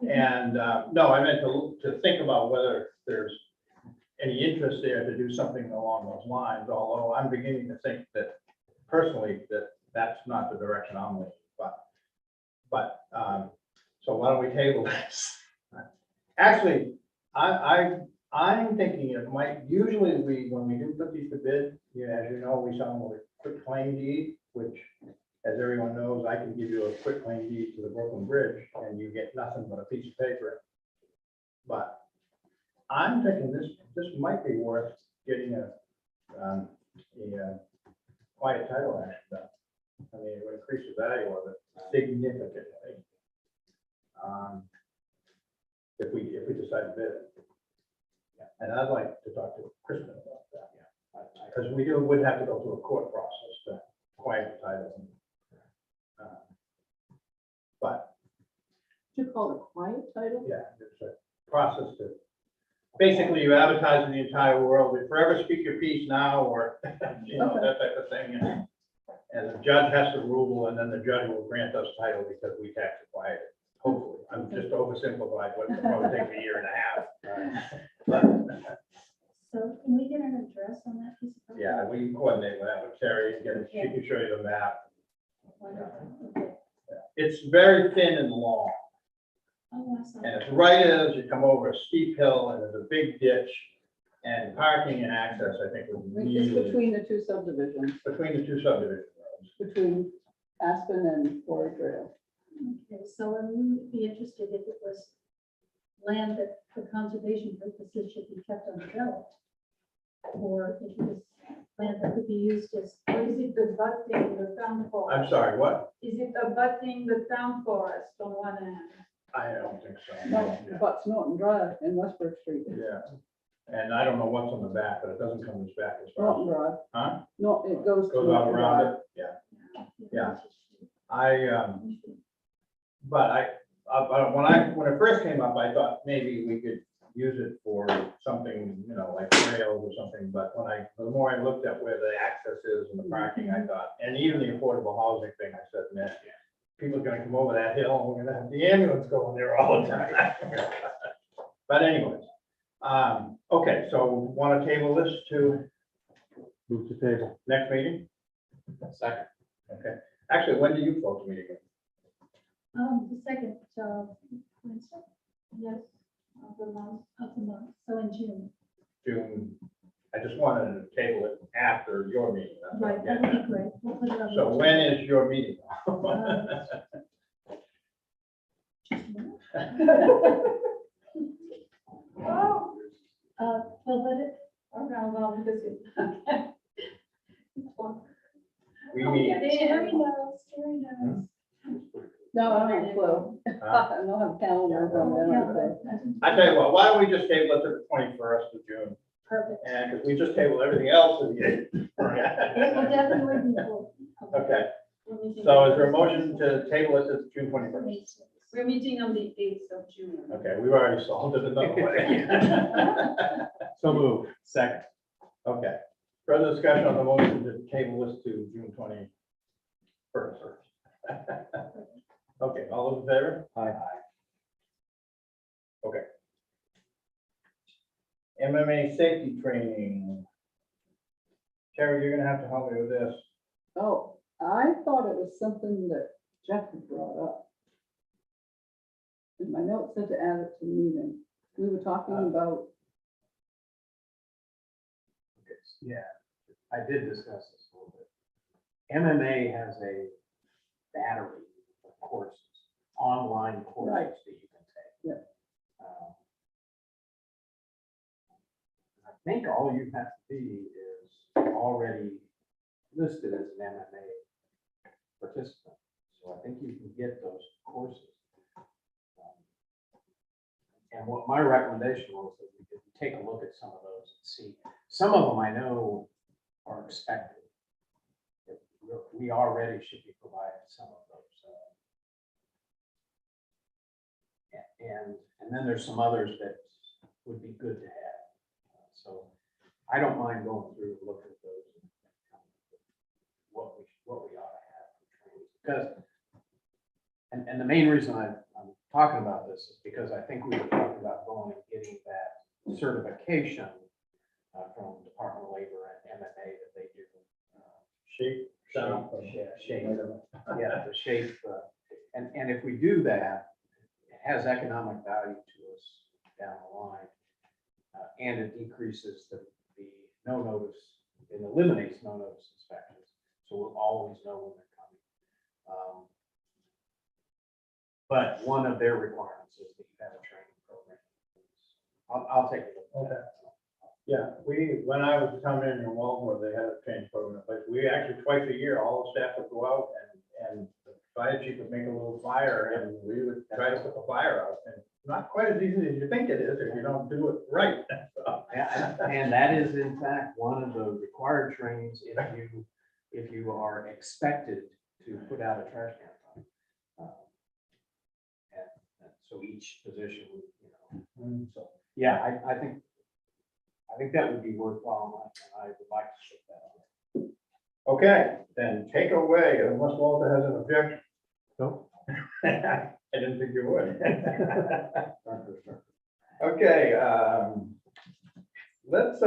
And, no, I meant to think about whether there's any interest there to do something along those lines, although I'm beginning to think that personally, that's not the direction I'm leaning, but, so why don't we table this? Actually, I'm thinking it might, usually when we do put these to bid, as you know, we sell them with a quick claim deed, which, as everyone knows, I can give you a quick claim deed to the Brooklyn Bridge, and you get nothing but a piece of paper. But I'm thinking this might be worth getting a quiet title action done. I mean, it would increase the value of it significantly. If we decide to bid it. And I'd like to talk to Kristen about that. Because would have to go through a court process to quiet the title. But, You call it quiet title? yeah, it's a process to, basically you advertise in the entire world, you forever speak your piece now, or, you know, that type of thing. And the judge has to rule, and then the judge will grant us title because we tax acquired it. Hopefully, I'm just oversimplified, what will probably take a year and a half. But, So can we get an address on that piece of property? yeah, we can coordinate with that with Terry, and get it, she can show you the map. Wonderful, okay. It's very thin and long, Oh, I saw and that. it's right as you come over a steep hill, and there's a big ditch, and parking and access, I think, was It's really between the two subdivisions, between the two subdivision roads. between Aspen and Forest Trail. Okay, so I would be interested if it was land that for conservation purposes should be kept undeveloped. Or if it was land that could be used as, Or is it abutting the town forest? I'm sorry, what? Is it abutting the town forest on one end? I don't think so. No, but Norton Drive and Westbrook Street. Yeah, and I don't know what's on the back, but it doesn't come this back as far Norton as, Drive. huh? No, it goes. to Goes all Norton around Drive. it, yeah. Yeah. But when it first came up, I thought maybe we could use it for something, you know, like trails or something, but the more I looked at where the access is and the parking, I thought, and even the affordable housing thing, I said, man, people are gonna come over that hill, and we're gonna have the ambulance going there all the time. But anyways, okay, so wanna table this to Move to table. next meeting? Second. Okay, actually, when do you folks meet again? the second, Wednesday, Yes, of the month. of the month, so in June. June, I just wanted to table it after your meeting. That's what I'm Right, that getting would at. be great. We'll put it on the So when is your meeting? Just a minute. Oh, Well, let it, well, because it. We Oh, meet, yeah. Terry knows, Terry knows. No, I don't have a clue. I don't have a calendar. Oh, I don't yeah, have a clue. but I didn't- I tell you what, why don't we just table it to the 21st of June? Perfect. And because we just tabled everything else in the It will definitely be full. Okay, We're meeting so on is there a Thursday. motion to table it to June 21st? We're meeting on the 8th of June. Okay, we've already solved it another way. So move. Second. Okay, further discussion on the motion to table this to June 21st. Okay, all those in favor? Aye. Okay. MMA safety training. Terry, you're gonna have to help me with this. Oh, I thought it was something that Jeff had brought up. And my note said to add it to the meeting. We were talking about, Yeah, I did discuss this a little bit. MMA has a battery of courses, online courses Right. that you can take. Yeah. I think all you have to be is already listed as an MMA participant. So I think you can get those courses. And what my recommendation was that we could take a look at some of those and see. Some of them I know are expected. That we already should be providing some of those. And then there's some others that would be good to have. So I don't mind going through and looking at those. And what we ought to have for training. Because, and the main reason I'm talking about this is because I think we were talking about going and getting that certification from Department of Labor and MMA that they do. Shape, Shape. Yeah, the shape. And if we do that, it has economic value to us down the line. And it decreases the no notice, it eliminates no notice inspections. So we'll always know when they're coming. But one of their requirements is that you have a training program. I'll take a look at that. Yeah, when I was coming in Walmart, they had a training program in place. We actually, twice a year, all the staff would go out and the fire chief would make a little fire and we would try to put the fire out. And not quite as easy as you think it is if you don't do it right. So, And that is in fact one of the required trainings if you are expected to put out a trash can. So each position, so, yeah, I think that would be worthwhile, and I would like to shift that on. Okay, then take away, unless Walter has an objection. Nope. I didn't think you would. Okay, let's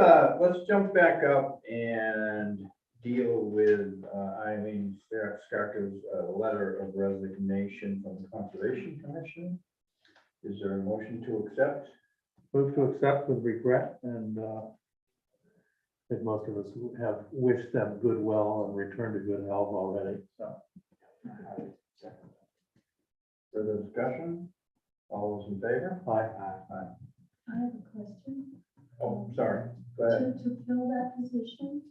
jump back up and deal with Eileen Skarka's letter of resignation from the Conservation Commission. Is there a motion to accept? Move to accept with regret, and I think most of us have wished them goodwill and returned to good health already, so. Further discussion? All those in favor? Aye. I have a question. Oh, sorry, go ahead. To fill that position,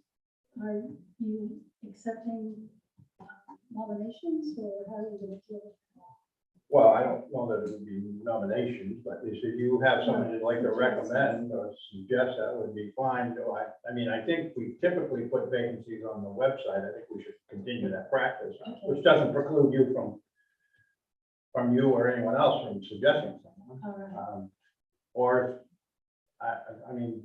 are you accepting nominations or how are you going to do it? Well, I don't know that it would be nominations, but if you have someone you'd like to recommend or suggest, that would be fine. No, I mean, I think we typically put vacancies on the website. I think we should continue that practice, which doesn't preclude you from you or anyone else from suggesting someone. All right. Or, I mean,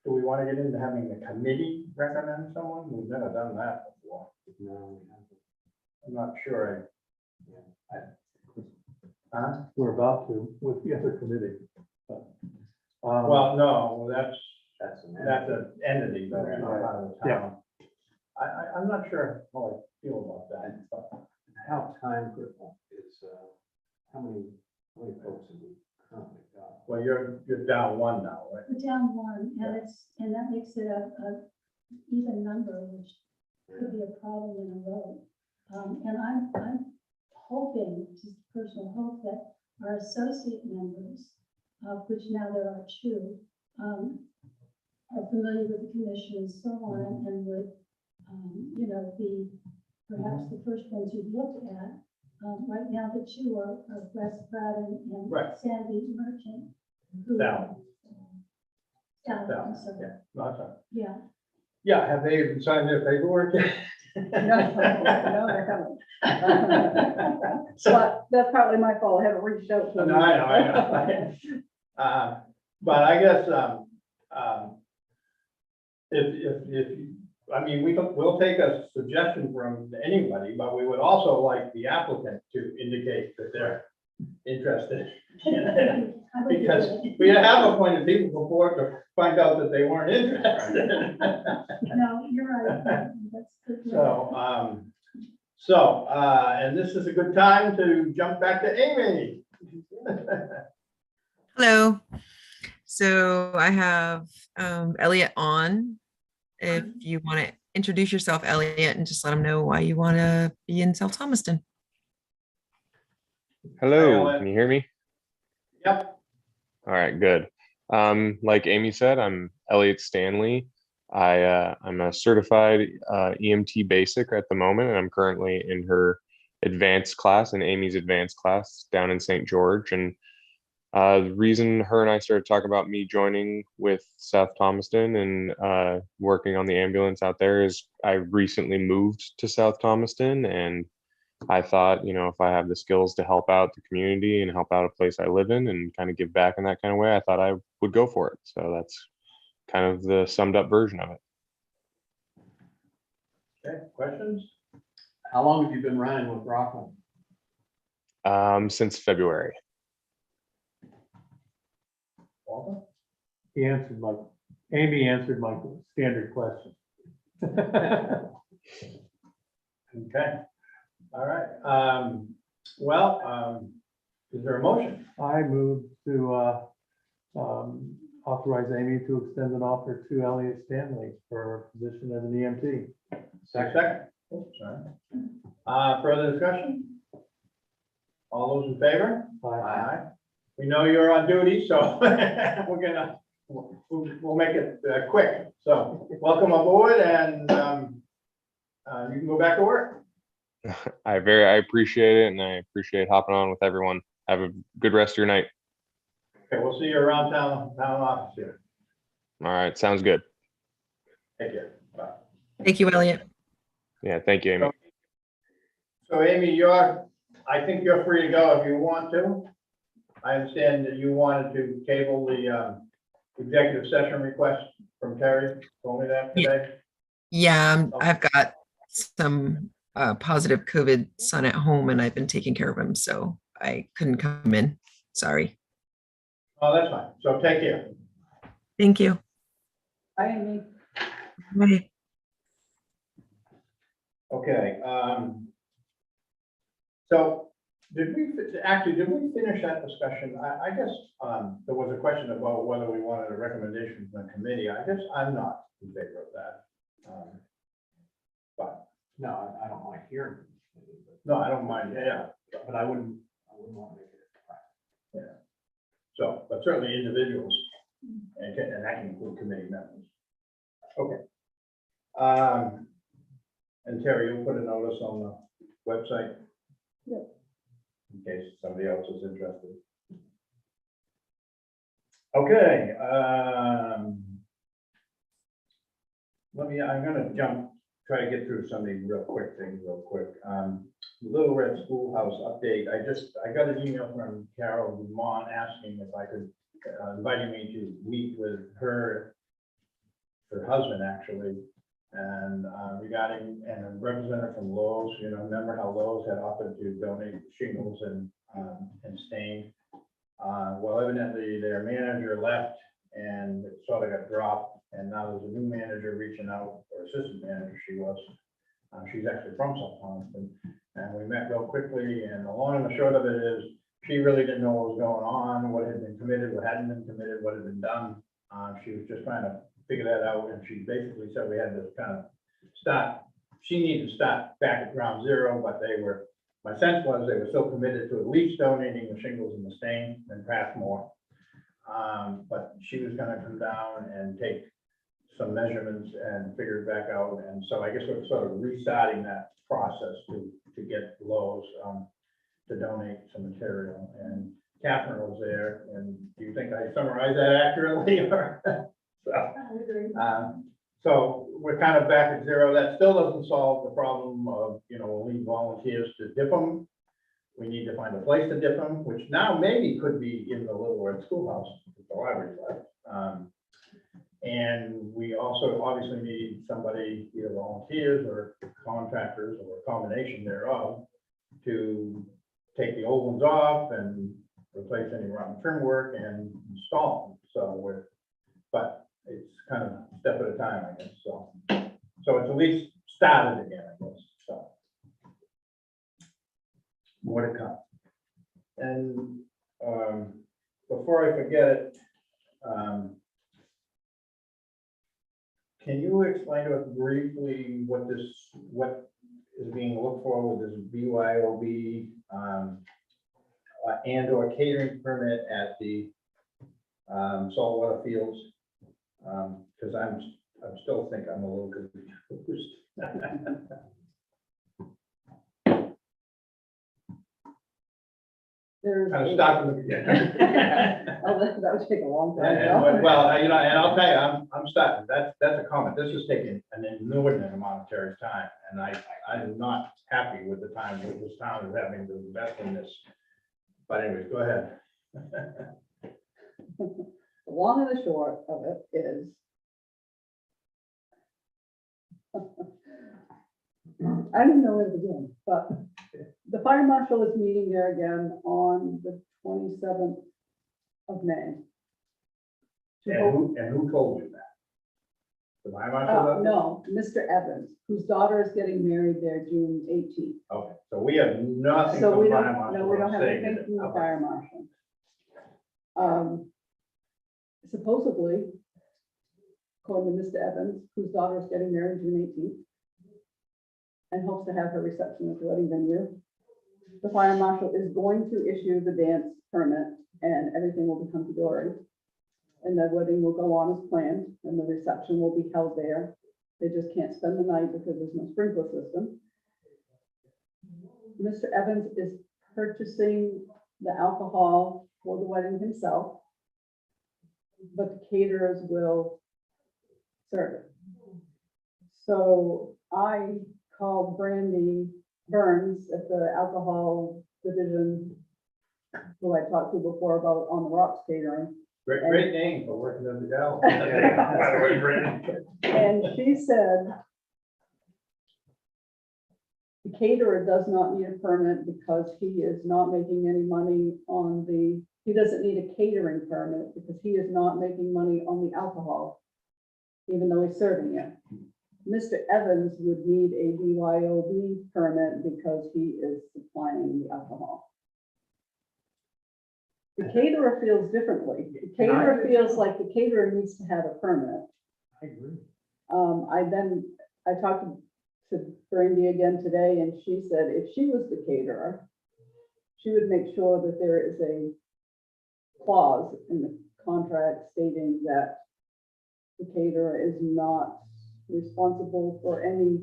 do we want to get into having the committee recommend someone? We've never done that before. No, I'm not sure. Huh? We're about to with the other committee. but, Well, no, that's that's an entity, but it's not out of the Yeah. town. I'm not sure how I feel about that, but how time critical is, how many folks have we currently got? well, you're down one now, right? We're down one, and that makes it a even number, which could be a problem in a vote. And I'm hoping, just personal hope, that our associate members, of which now there are two, are familiar with the commission and so on, and would, be perhaps the first ones you'd look at. Right now, the two are Wes Braden and Right. Sandy Merchant. who- Down. Down, Down, I'm sorry. yeah, no, it's not. Yeah, Yeah, have they even signed their paperwork? No, they haven't. But that's probably my fault. I haven't reached out to No, them. I know. But I guess, I mean, we'll take a suggestion from anybody, but we would also like the applicant to indicate that they're interested. I would do Because it. we have appointed people before to find out that they weren't interested. No, you're right. That's good. And this is a good time to jump back to Amy. Hello. So I have Elliot on. If you want to introduce yourself, Elliot, and just let them know why you want to be in South Thomaston. Hello, Elliot. can you hear me? Yep. All right, good. Like Amy said, I'm Elliot Stanley. I'm a certified EMT basic at the moment, and I'm currently in her advanced class, in Amy's advanced class down in St. George. And the reason her and I started talking about me joining with South Thomaston and working on the ambulance out there is I recently moved to South Thomaston, and I thought, if I have the skills to help out the community and help out a place I live in and kind of give back in that kind of way, I thought I would go for it. So that's kind of the summed up version of it. Okay, questions? How long have you been running with Rockland? Since February. Walter? Amy answered my standard question. Okay, all right. Is there a motion? I move to authorize Amy to extend an offer to Elliot Stanley for a position as an EMT. Second. Oops, sorry. Further discussion? All those in favor? Aye. We know you're on duty, so we'll make it quick. So welcome aboard, and you can go back to work. I appreciate it, and I appreciate hopping on with everyone. Have a good rest of your night. Okay, we'll see you around town office here. All right, sounds good. Take care. Bye. Thank you, Elliot. Yeah, thank you, Amy. So Amy, I think you're free to go if you want to. I understand that you wanted to table the executive session request from Terry. Told me that today. Yeah, I've got some positive COVID son at home and I've been taking care of him, so I couldn't come in. Sorry. Oh, that's fine. So take care. Thank you. I mean, Bye. Okay, so did we finish that discussion? I guess, there was a question about whether we wanted a recommendation from the committee. I guess I'm not in favor of that. But, No, I don't mind hearing. no, I don't mind, yeah. But I wouldn't want to make it a practice. So, but certainly individuals, and that can include committee members. Okay. And Terry, you'll put a notice on the website? Yep. In case somebody else is interested. Okay, I'm gonna try to get through some of these real quick things real quick. Little Red Schoolhouse update. I got an email from Carol Dumont asking if I could, inviting me to meet with her husband actually, and regarding, and a representative from Lowe's, you know, remember how Lowe's had offered to donate shingles and stain. Well, evidently their manager left and it sort of got dropped, and now there's a new manager reaching out, or assistant manager she was. She's actually from South Thompson, and we met real quickly, and the long and the short of it is, she really didn't know what was going on, what had been committed, what hadn't been committed, what had been done. She was just trying to figure that out, and she basically said we had to kind of she needed to start back at ground zero, but my sense was they were still committed to at least donating the shingles and the stain, and perhaps more. But she was gonna come down and take some measurements and figure it back out, and so I guess we're sort of restarting that process to get Lowe's to donate some material, and Catherine was there, and do you think I summarized that accurately? So we're kind of back at zero. That still doesn't solve the problem of, you know, we'll need volunteers to dip them. We need to find a place to dip them, which now maybe could be in the Little Red Schoolhouse, if the library's left. And we also obviously need somebody, either volunteers or contractors or a combination thereof, to take the old ones off and replace any rotten trim work and install them. So but it's kind of a step at a time, I guess. So it's at least started again, I guess. So more to come. And before I forget it, can you explain to us briefly what is being looked for with this BYOB and or catering permit at the saltwater fields? Because I'm still think I'm a little confused. there's. Kind of start from the beginning. Oh, that would take a long time. Well, you know, and I'll tell you, I'm starting. That's a comment. This is taking an inordinate amount of Terry's time, and I'm not happy with the time that this town is having to invest in this. But anyways, go ahead. The long and the short of it is. I don't know where to begin, but the fire marshal is meeting there again on the 27th of May. And who told you that? The fire marshal? No, Mr. Evans, whose daughter is getting married there June 18th. Okay, so we have nothing So from we the don't, fire marshal. no, we don't have saying anything that- from the okay. fire marshal. Supposedly, according to Mr. Evans, whose daughter is getting married June 18th, and hopes to have her reception at the wedding venue, the fire marshal is going to issue the dance permit, and everything will be hunky-dory. And the wedding will go on as planned, and the reception will be held there. They just can't spend the night because there's no sprinkler system. Mr. Evans is purchasing the alcohol for the wedding himself, but the caterers will serve it. So I called Brandy Burns at the alcohol division who I talked to before about On the Rocks Catering. Great name for working at the Dell. And she said the caterer does not need a permit because he is not making any money on he doesn't need a catering permit because he is not making money on the alcohol, even though he's serving it. Mr. Evans would need a BYOB permit because he is supplying the alcohol. The caterer feels differently. The caterer feels like the caterer needs to have a permit. I agree. I talked to Brandy again today, and she said if she was the caterer, she would make sure that there is a clause in the contract stating that the caterer is not responsible for any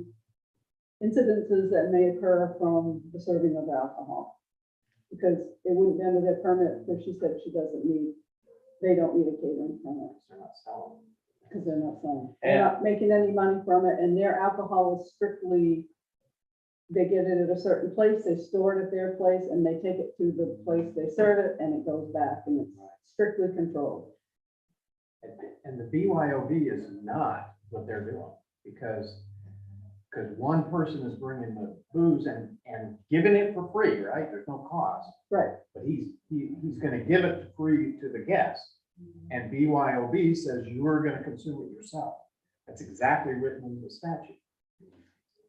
incidences that may occur from the serving of alcohol. Because it wouldn't be under their permit, because she said they don't need a catering permit. They're not selling. Because they're not selling. They're not making any money from it, and their alcohol is strictly, they get it at a certain place, they store it at their place, and they take it to the place they serve it, and it goes back, and it's strictly controlled. And the BYOB is not what they're doing, because one person is bringing the booze and giving it for free, right? There's no cost, Right. but he's gonna give it free to the guest. And BYOB says you're gonna consume it yourself. That's exactly written in the statute.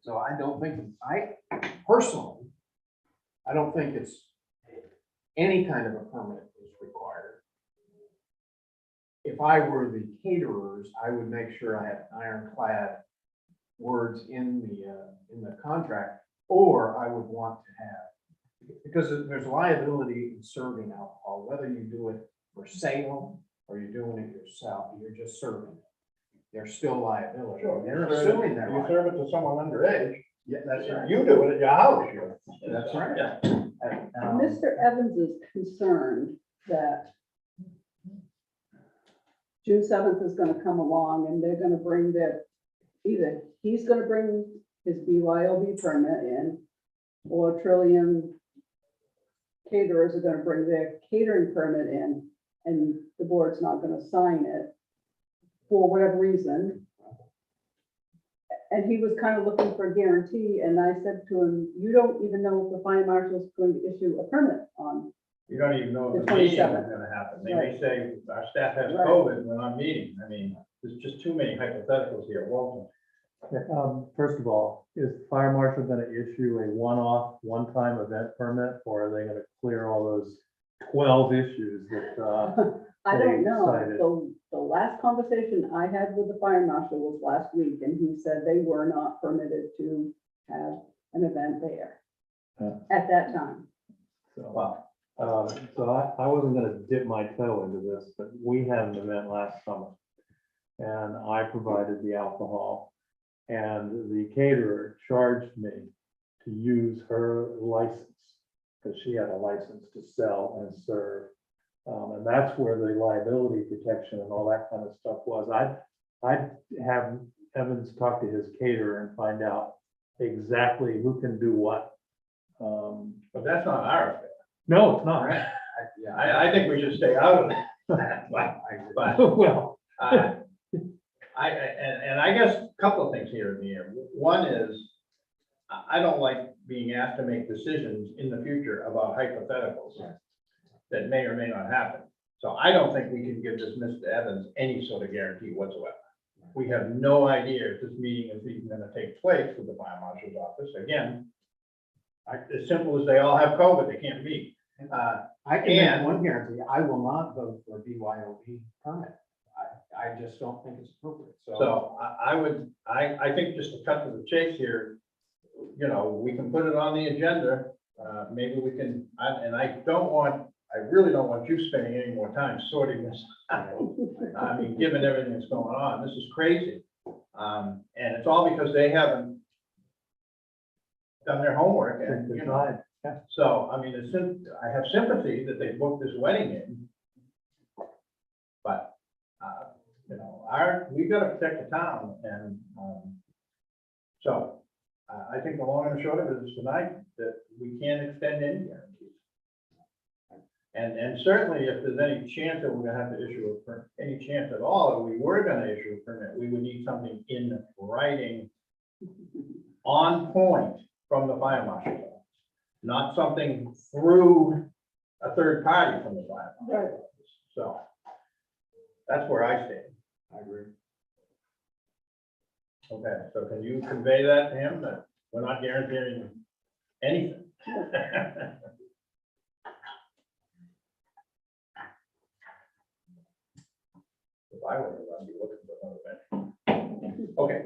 So I don't think, personally, I don't think it's any kind of a permit is required. If I were the caterers, I would make sure I had ironclad words in the contract, or I would want to have, because there's liability in serving alcohol, whether you do it for sale or you're doing it yourself, you're just serving it. There's still liability. Sure. They're assuming they're You right. serve it to someone underage, Yeah, that's right. you do it at your house. That's right. Yeah. Mr. Evans is concerned that June 7th is gonna come along and they're gonna bring either he's gonna bring his BYOB permit in, or Trillium caterers are gonna bring their catering permit in, and the board's not gonna sign it for whatever reason. And he was kind of looking for a guarantee, and I said to him, you don't even know if the fire marshal's going to issue a permit on. You don't even know if The the meeting is 27th. gonna happen. They may Right. say, our staff has Right. COVID, we're not meeting. I mean, there's just too many hypotheticals here. Walton. First of all, is the fire marshal gonna issue a one-off, one-time event permit, or are they gonna clear all those 12 issues that, I They don't know. cited. The last conversation I had with the fire marshal was last week, and he said they were not permitted to have an event there Yeah. at that time. so. Wow. So I wasn't gonna dip my toe into this, but we had an event last summer. And I provided the alcohol, and the caterer charged me to use her license, because she had a license to sell and serve. And that's where the liability protection and all that kind of stuff was. I'd have Evans talk to his caterer and find out exactly who can do what. But that's not our affair. No, it's not. Yeah, I think we should stay out of it. But, Well, and I guess a couple of things here in the air. One is, I don't like being asked to make decisions in the future about hypotheticals that may or may not happen. So I don't think we can give this Mr. Evans any sort of guarantee whatsoever. We have no idea if this meeting is even gonna take place with the fire marshal's office. Again, as simple as they all have COVID, they can't meet. I can And- make one guarantee, I will not vote for a BYOB permit. I just don't think it's appropriate, So I think just to cut to the chase here, you know, we can put it on the agenda. Maybe we can, and I really don't want you spending any more time sorting this out. I mean, given everything that's going on, this is crazy. And it's all because they haven't done their homework and, you know. So, I mean, I have sympathy that they booked this wedding in. But, you know, we've got to protect the town, and, so, I think the long and the short of it is tonight, that we can't extend any guarantees. And certainly if there's any chance that we're gonna have to issue a permit, any chance at all that we were gonna issue a permit, we would need something in writing on point from the fire marshal, not something through a third party from the fire marshal. Right. So that's where I stand. I agree. Okay, so can you convey that to him, that we're not guaranteeing anything? If I were, I'd be looking for another bench. Okay.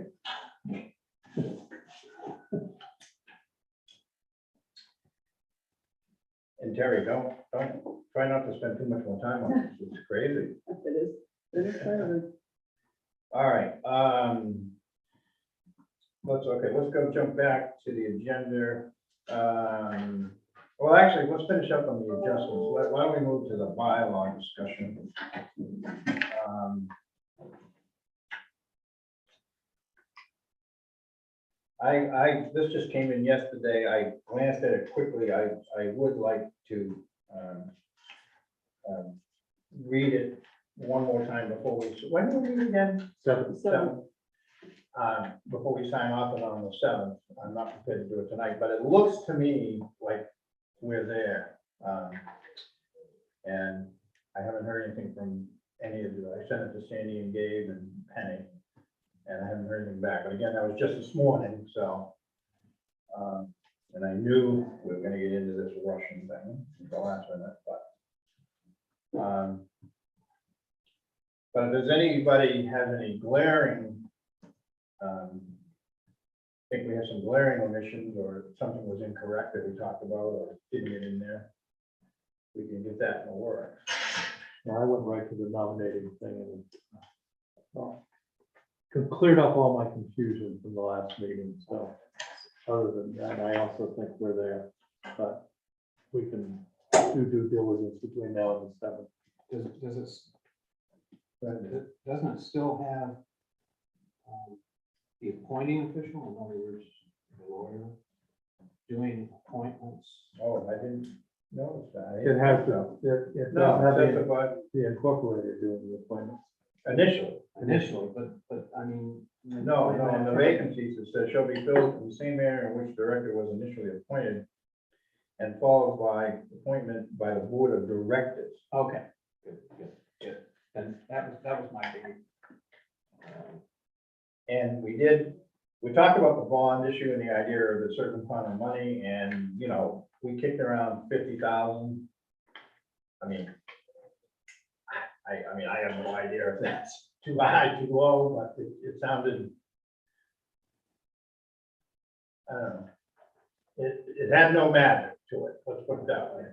And Terry, don't, try not to spend too much more time on this, it's crazy. It is crazy. All right, let's go jump back to the agenda. Well, actually, let's finish up on the adjustments. Why don't we move to the bylaw discussion? This just came in yesterday. I glanced at it quickly. I would like to read it one more time before we, when do we meet again? Seven. Before we sign off on the 7th. I'm not prepared to do it tonight, but it looks to me like we're there. And I haven't heard anything from any of you. I sent it to Sandy and Gabe and Penny, and I haven't heard anything back. But again, that was just this morning, so. And I knew we were gonna get into this Russian thing at the last minute, but if there's anybody has any glaring, think we have some glaring omissions or something was incorrect that we talked about or didn't get in there, we can get that in the works. I went right to the nominating thing and cleared up all my confusion from the last meeting, so other than that, I also think we're there, but we can do due diligence between now and the 7th. Doesn't it still have the appointing official, in other words, the lawyer, doing appointments? Oh, I didn't notice that. It has to, it No, does have that's about the incorporator doing the appointments. initially. But I mean. No, in the vacancies, it says shall be filled in the same manner in which director was initially appointed and followed by appointment by the board of directors. Okay, good. And that was my big. And we talked about the bond issue and the idea of a certain amount of money and, you know, we kicked around 50,000. I mean, I have no idea if that's too high, too low, but it sounded, I don't know. It had no magic to it, let's put it that way.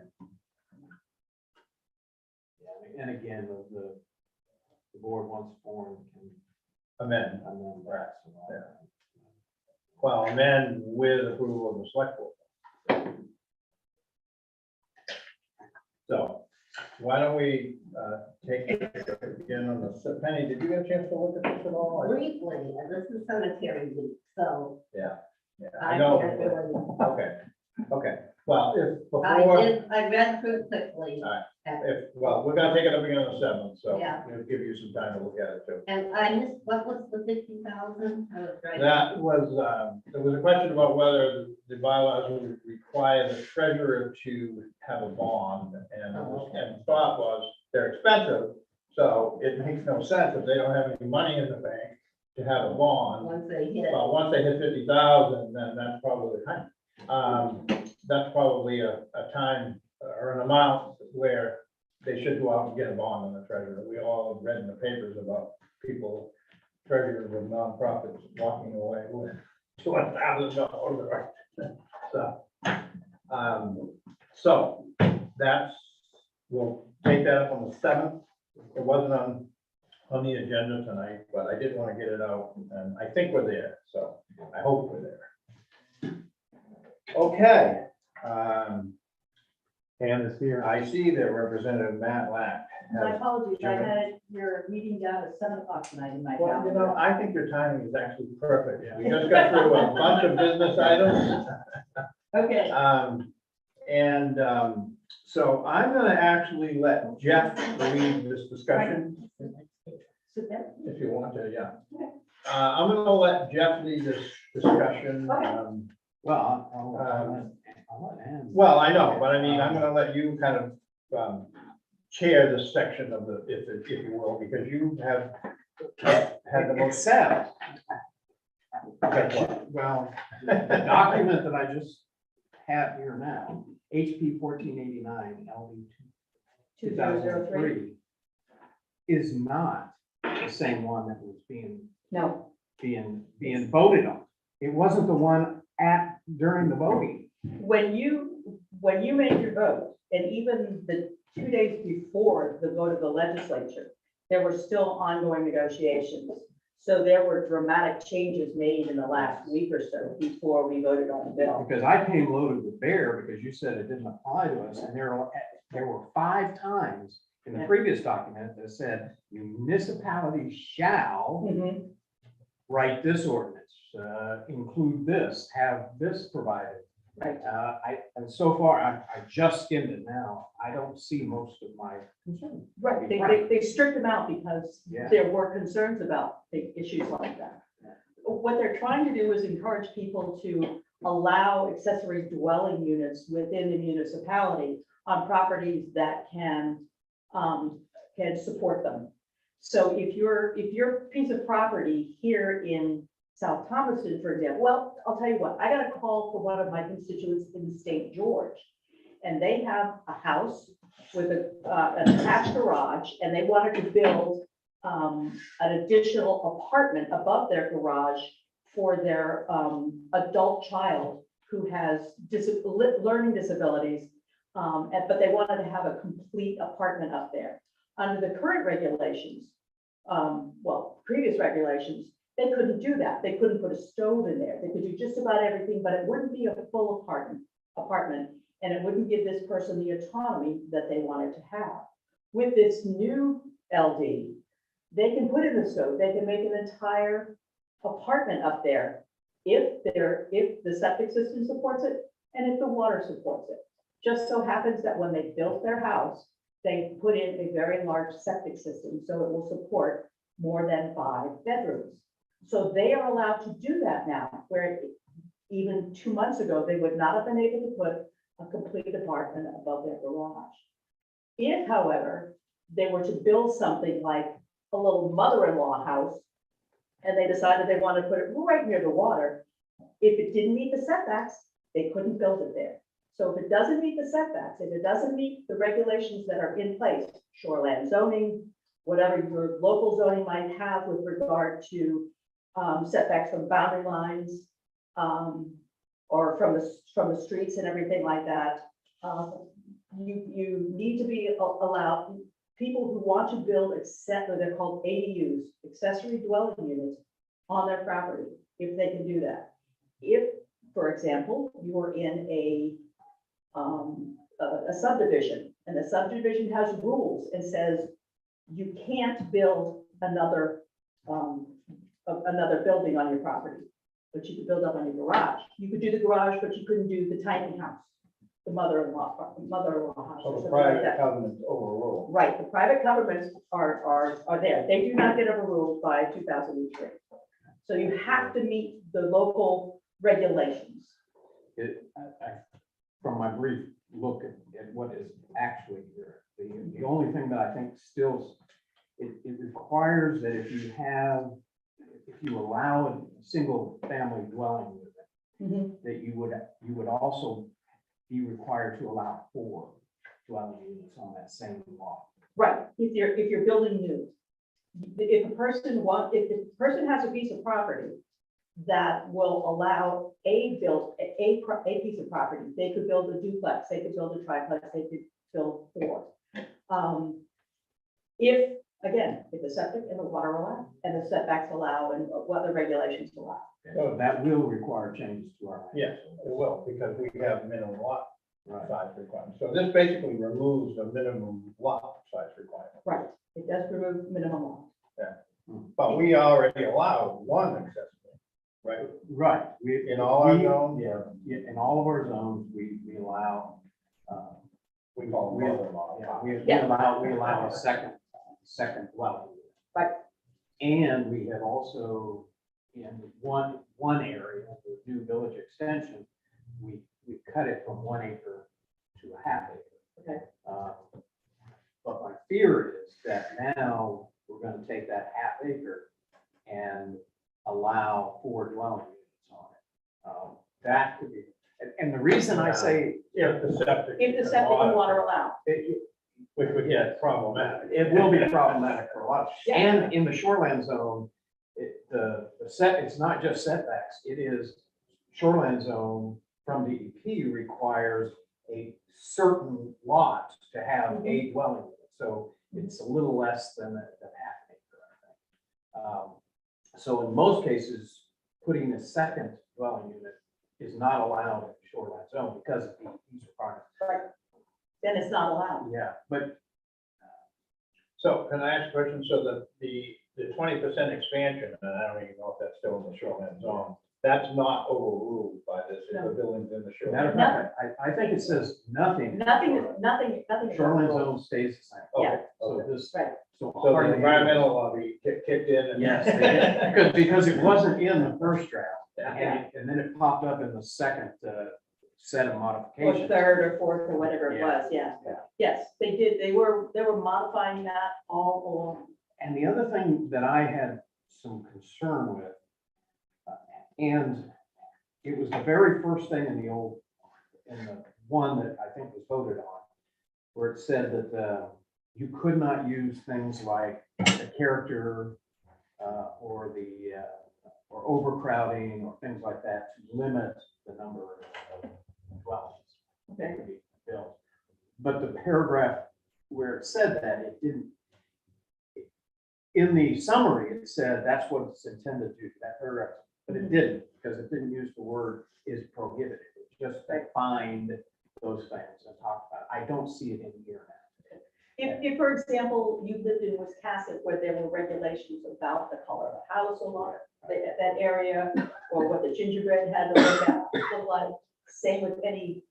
Yeah, and again, the board once formed can Amend. amend that. So, Yeah. Well, and then with approval of the select board. So why don't we take it again on the, Penny, did you get a chance to look at this at all? Briefly, this is cemetery week, so Yeah, I I know. can't really. Okay, well, if I before, read through it quickly. All right. Well, we're gonna take it up again on the 7th, so Yeah. we'll give you some time to look at it too. And I missed, what was the 50,000? I was right. That was, there was a question about whether the bylaws would require the treasurer to have a bond, and the thought was, they're expensive, so it makes no sense if they don't have any money in the bank to have a bond. Once they hit. Well, once they hit 50,000, then that's probably, a time or an amount where they should go out and get a bond on the treasurer. We all read in the papers about people, treasurers of nonprofits walking away with $200,000. So that's, we'll take that up on the 7th. It wasn't on the agenda tonight, but I did want to get it out, and I think we're there, so I hope we're there. Okay. Ann is here. I see that Representative Matt Lack. My has- apologies, I had your meeting down at 7 o'clock tonight in my Well, you know, calendar. I think your timing is actually perfect. We just got through a bunch of business items. Okay, And so I'm gonna actually let Jeff lead this discussion, if you want to, yeah. I'm gonna let Jeff lead this discussion. Well, I'll let Ann. Well, I know, but I mean, I'm gonna let you kind of chair this section of the, if you will, because you have had the most. Except, Except what? well, the document that I just have here now, HP 1489 LD 2003 is not the same one that was No, being voted on. It wasn't the one during the voting. When you made your vote, and even the 2 days before the vote of the legislature, there were still ongoing negotiations. So there were dramatic changes made in the last week or so before we voted on the bill. Because I came loaded with bear because you said it didn't apply to us, and there were 5 times in the previous document that said municipalities shall Mhm. write this ordinance, include this, have this provided. Right. And so far, I just skimmed it now. I don't see most of my concerns. Right, they stripped them out because Yeah. there were concerns about big issues like that. What they're trying to do is encourage people to allow accessory dwelling units within the municipality on properties that can support them. So if your piece of property here in South Thomaston, for example, well, I'll tell you what, I got a call from one of my constituents in St. George. And they have a house with an attached garage, and they wanted to build an additional apartment above their garage for their adult child who has learning disabilities. But they wanted to have a complete apartment up there. Under the current regulations, previous regulations, they couldn't do that. They couldn't put a stove in there. They could do just about everything, but it wouldn't be a full apartment, and it wouldn't give this person the autonomy that they wanted to have. With this new LD, they can put in the stove. They can make an entire apartment up there if the septic system supports it and if the water supports it. Just so happens that when they built their house, they put in a very large septic system, so it will support more than 5 bedrooms. So they are allowed to do that now, where even 2 months ago, they would not have been able to put a complete apartment above their garage. If, however, they were to build something like a little mother-in-law house, and they decided they wanted to put it right near the water, if it didn't meet the setbacks, they couldn't build it there. So if it doesn't meet the setbacks, if it doesn't meet the regulations that are in place, shoreline zoning, whatever your local zoning might have with regard to setbacks from boundary lines, or from the streets and everything like that, you need to be allowed, people who want to build they're called ADUs, accessory dwelling units, on their property, if they can do that. If, for example, you are in a subdivision, and the subdivision has rules and says you can't build another building on your property, but you could build up on your garage. You could do the garage, but you couldn't do the tiny house, the mother-in-law house. So or the something like private that. covenants overruled. Right, the private governments are there. They do not get overruled by 2003. So you have to meet the local regulations. From my brief look at what is actually here, the only thing that I think still, it requires that if you allow a single family dwelling unit, that you would also be required to allow 4 dwelling units on that same lot. Right, if you're building new. If the person has a piece of property that will allow a piece of property, they could build a duplex, they could build a triplex, they could build 4. If the septic and the water allow, and the setbacks allow, and what the regulations allow. So that will require changes to our. Yes, it will, because we have minimum lot Right. size requirements. So this basically removes the minimum lot size requirement. Right, it does remove minimum lot. But we already allow 1 accessory, right? Right. In all our We- zones? Yeah, in all of our zones, we allow We call them mother-in-law. Yeah, we Yeah. allow a second dwelling. Right. And we have also, in one area, the new village extension, we cut it from 1 acre to a half acre. Okay. But my fear is that now we're gonna take that half acre and allow 4 dwelling units on it. That could be, and the reason I say If the septic. If the septic and water allow. Which would get problematic. it will be problematic for a lot. Yeah. And in the shoreland zone, it's not just setbacks, it is shoreland zone from DEP requires a certain lot to have a dwelling unit. So it's a little less than half an acre, I think. So in most cases, putting a second dwelling unit is not allowed in the shoreline zone because of these requirements. Then it's not allowed. Yeah, but So can I ask a question? So the 20% expansion, and I don't even know if that's still in the shoreline zone, that's not overruled by this, if the building's in the matter of shoreline. fact, I think it says nothing. Nothing. Shoreline zone stays the same. Yeah. So Okay. this, Right. so. So the environmental lobby kicked in and. Yes, they did. Because it wasn't in the first draft. Yeah. And then it popped up in the second set of Or modifications. third or fourth or whatever it Yeah. was, yeah. Yeah. Yes, they did. They were modifying that all along. And the other thing that I had some concern with, and it was the very first thing in the one that I think was voted on, where it said that you could not use things like the character or overcrowding or things like that to limit the number of dwellings that Okay. could be built. But the paragraph where it said that, it didn't. In the summary, it said that's what it's intended to do, that paragraph, but it didn't, because it didn't use the word is prohibited. It just defined those things and talked about it. I don't see it in here now. If, for example, you lived in Wiscasset where there were regulations about the color of the house or that area, or what the gingerbread had to look like, same with any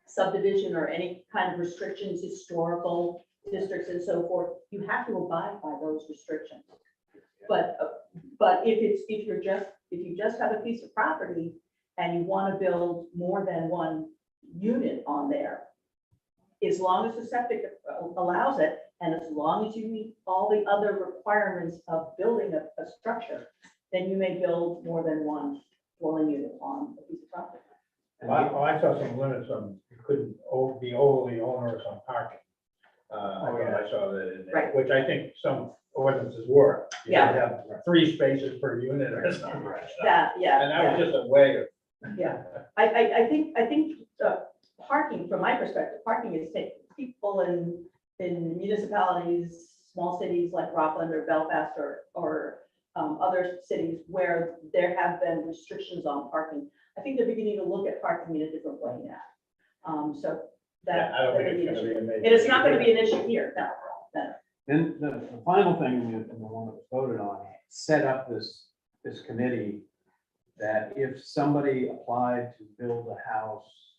subdivision or any kind of restrictions, historical districts and so forth, you have to abide by those restrictions. But if you just have a piece of property and you want to build more than one unit on there, as long as the septic allows it, and as long as you meet all the other requirements of building a structure, then you may build more than one dwelling unit on a piece of property. I saw some limits on, you couldn't be overly onerous on parking. Again, I saw that in there, Right. which I think some ordinances were. You Yeah. could have 3 spaces per unit or something. Yeah, yeah. And that was just a way of. Yeah, I think parking, from my perspective, parking is people in municipalities, small cities like Rockland or Belfast or other cities where there have been restrictions on parking. I think they're beginning to look at parking in a different way now. So that. I don't think that may it's be an gonna be issue. a major. It is not going to be an issue here, no. Then the final thing in the one that was voted on, set up this committee that if somebody applied to build a house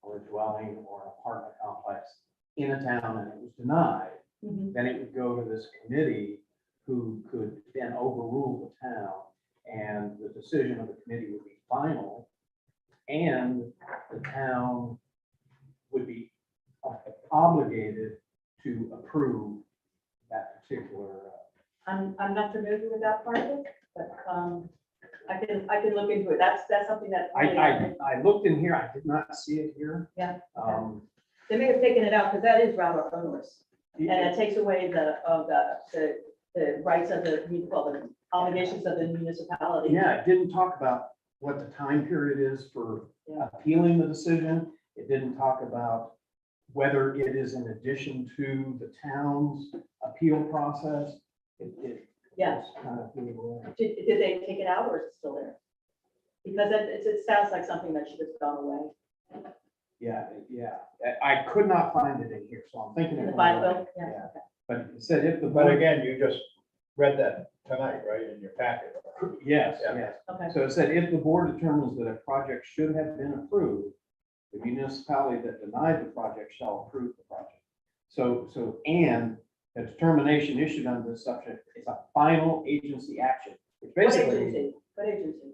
or a dwelling or an apartment complex in a town and it was denied, Mhm. then it would go to this committee who could then overrule the town, and the decision of the committee would be final, and the town would be obligated to approve that particular. I'm not familiar with that part of it, but I can look into it. That's something that. I looked in here, I did not see it here. Yeah, They They may have taken it out because that is rather onerous. And it takes away the rights of the obligations of the municipality. Yeah, it didn't talk about what the time period is for Yeah. appealing the decision. It didn't talk about whether it is in addition to the town's appeal process. It Yeah. was kind of threw it away. Did they take it out or is it still there? Because it sounds like something that should have gone away. Yeah. I could not find it in here, so I'm thinking. In it the went bylaw, away. yeah. But it said if the. But board- again, you just read that tonight, right, in your packet. Yes, Yeah. yes. Okay. So it said if the board determines that a project should have been approved, the municipality that denied the project shall approve the project. So, and a determination issued on this subject is a final agency action, which What basically, agency? What agency?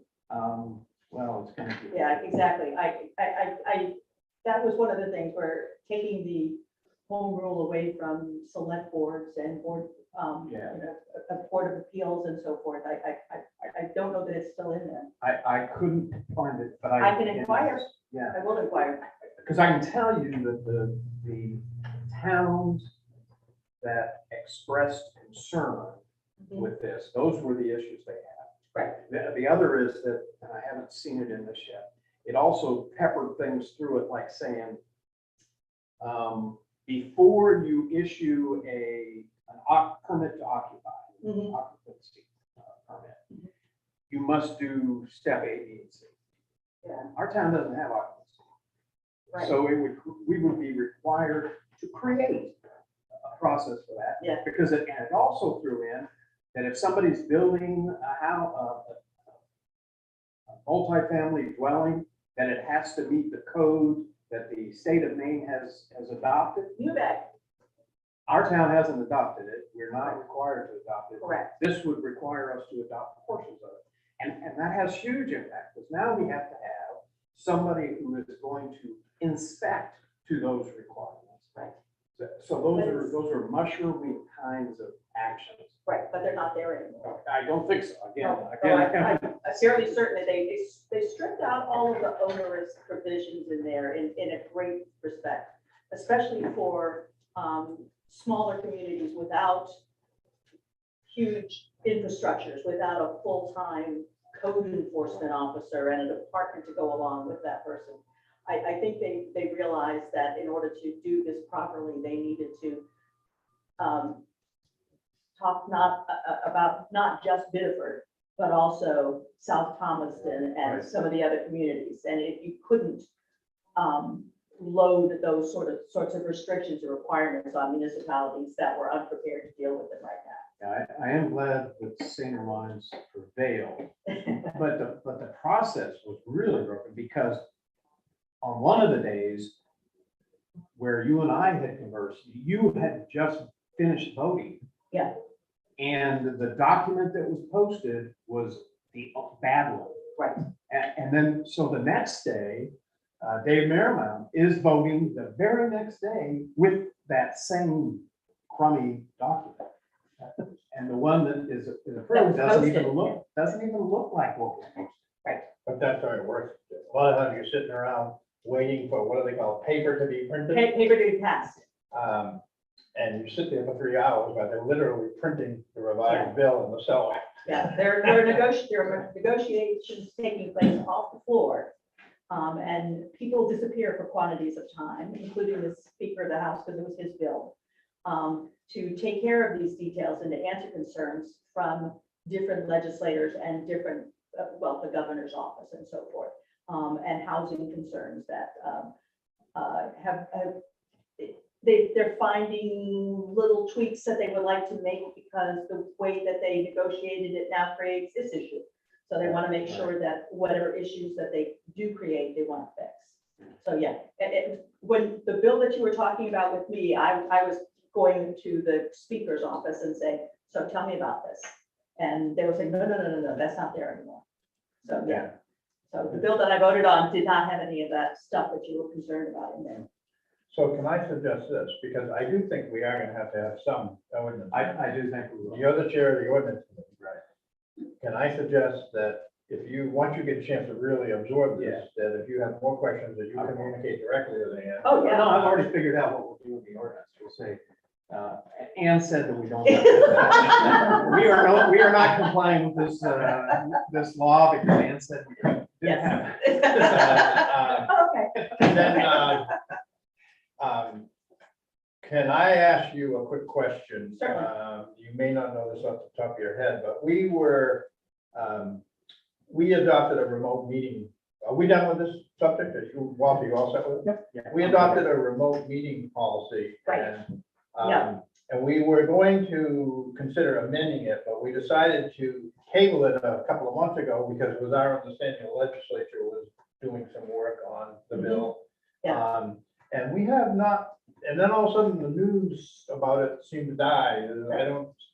well, it's kind of. Yeah, exactly. That was one of the things where taking the home rule away from select boards and board, Yeah. you know, a Board of Appeals and so forth. I don't know that it's still in there. I couldn't find it, but I can inquire. Yeah, I will inquire. because I can tell you that the towns that expressed concern with this, those were the issues they had. Right. The other is that, and I haven't seen it in this yet, it also peppered things through it, like saying, before you issue an permit to occupy, Mhm. occupancy permit, you must do step A, B, and C. Yeah. Our town doesn't have occupancy. Right. So we would be required to create a process for that. Yeah. Because and it also threw in that if somebody's building a house, a multifamily dwelling, then it has to meet the code that the state of Maine has adopted. You bet. Our town hasn't adopted it. We're not required to adopt it. Correct. This would require us to adopt portions of it. And that has huge impact, because now we have to have somebody who is going to inspect to those requirements. Right. So those are mushrooming kinds of actions. Right, but they're not there anymore. I don't think so. Again, No, I'm fairly certain that they stripped out all of the onerous provisions in there in a great respect, especially for smaller communities without huge infrastructures, without a full-time code enforcement officer and a department to go along with that person. I think they realized that in order to do this properly, they needed to talk about not just Biddeford, but also South Thomaston and some of the other communities. And if you couldn't load those sorts of restrictions or requirements on municipalities that were unprepared to deal with them right now. I am glad that saner minds prevailed, but the process was really broken, because on one of the days where you and I had conversed, you had just finished voting. Yeah. And the document that was posted was the bad one. Right. And then, so the next day, Dave Merrimount is voting the very next day with that same crummy document. And the one that is approved doesn't even look like what was posted. But that's how it works. A lot of times you're sitting around waiting for, what do they call it, paper to be printed? Paper to be passed. And you sit there for 3 hours, but they're literally printing the revised bill in the cellar. Yeah, there are negotiations taking place off the floor. And people disappear for quantities of time, including the Speaker of the House, because it was his bill, to take care of these details and to answer concerns from different legislators and different, the governor's office and so forth, and housing concerns that they're finding little tweaks that they would like to make, because the way that they negotiated it now creates this issue. So they want to make sure that whatever issues that they do create, they want to fix. So yeah, when the bill that you were talking about with me, I was going to the Speaker's office and saying, so tell me about this. And they were saying, no, that's not there anymore. So yeah. So the bill that I voted on did not have any of that stuff that you were concerned about in there. So can I suggest this? Because I do think we are gonna have to have some ordinance. I do think we will. You're the chair of the ordinance committee, right? Can I suggest that once you get a chance to really absorb this, that if you have more questions, that you communicate directly with Ann? Oh, No, yeah. I've already figured out what we'll do in the ordinance. We'll say, Ann said that we don't. We are not complying with this law because Ann said we couldn't. Didn't have it. Okay. And then, can I ask you a quick question? Certainly. You may not know this off the top of your head, but we adopted a remote meeting. Are we done with this subject? Walter, you all set with it? Yeah. We adopted a remote meeting policy. Right. And, and we were going to consider amending it, but we decided to table it a couple of months ago because it was our understanding the legislature was doing some work on the bill. Yeah. And we have not, and then all of a sudden the news about it seemed to die.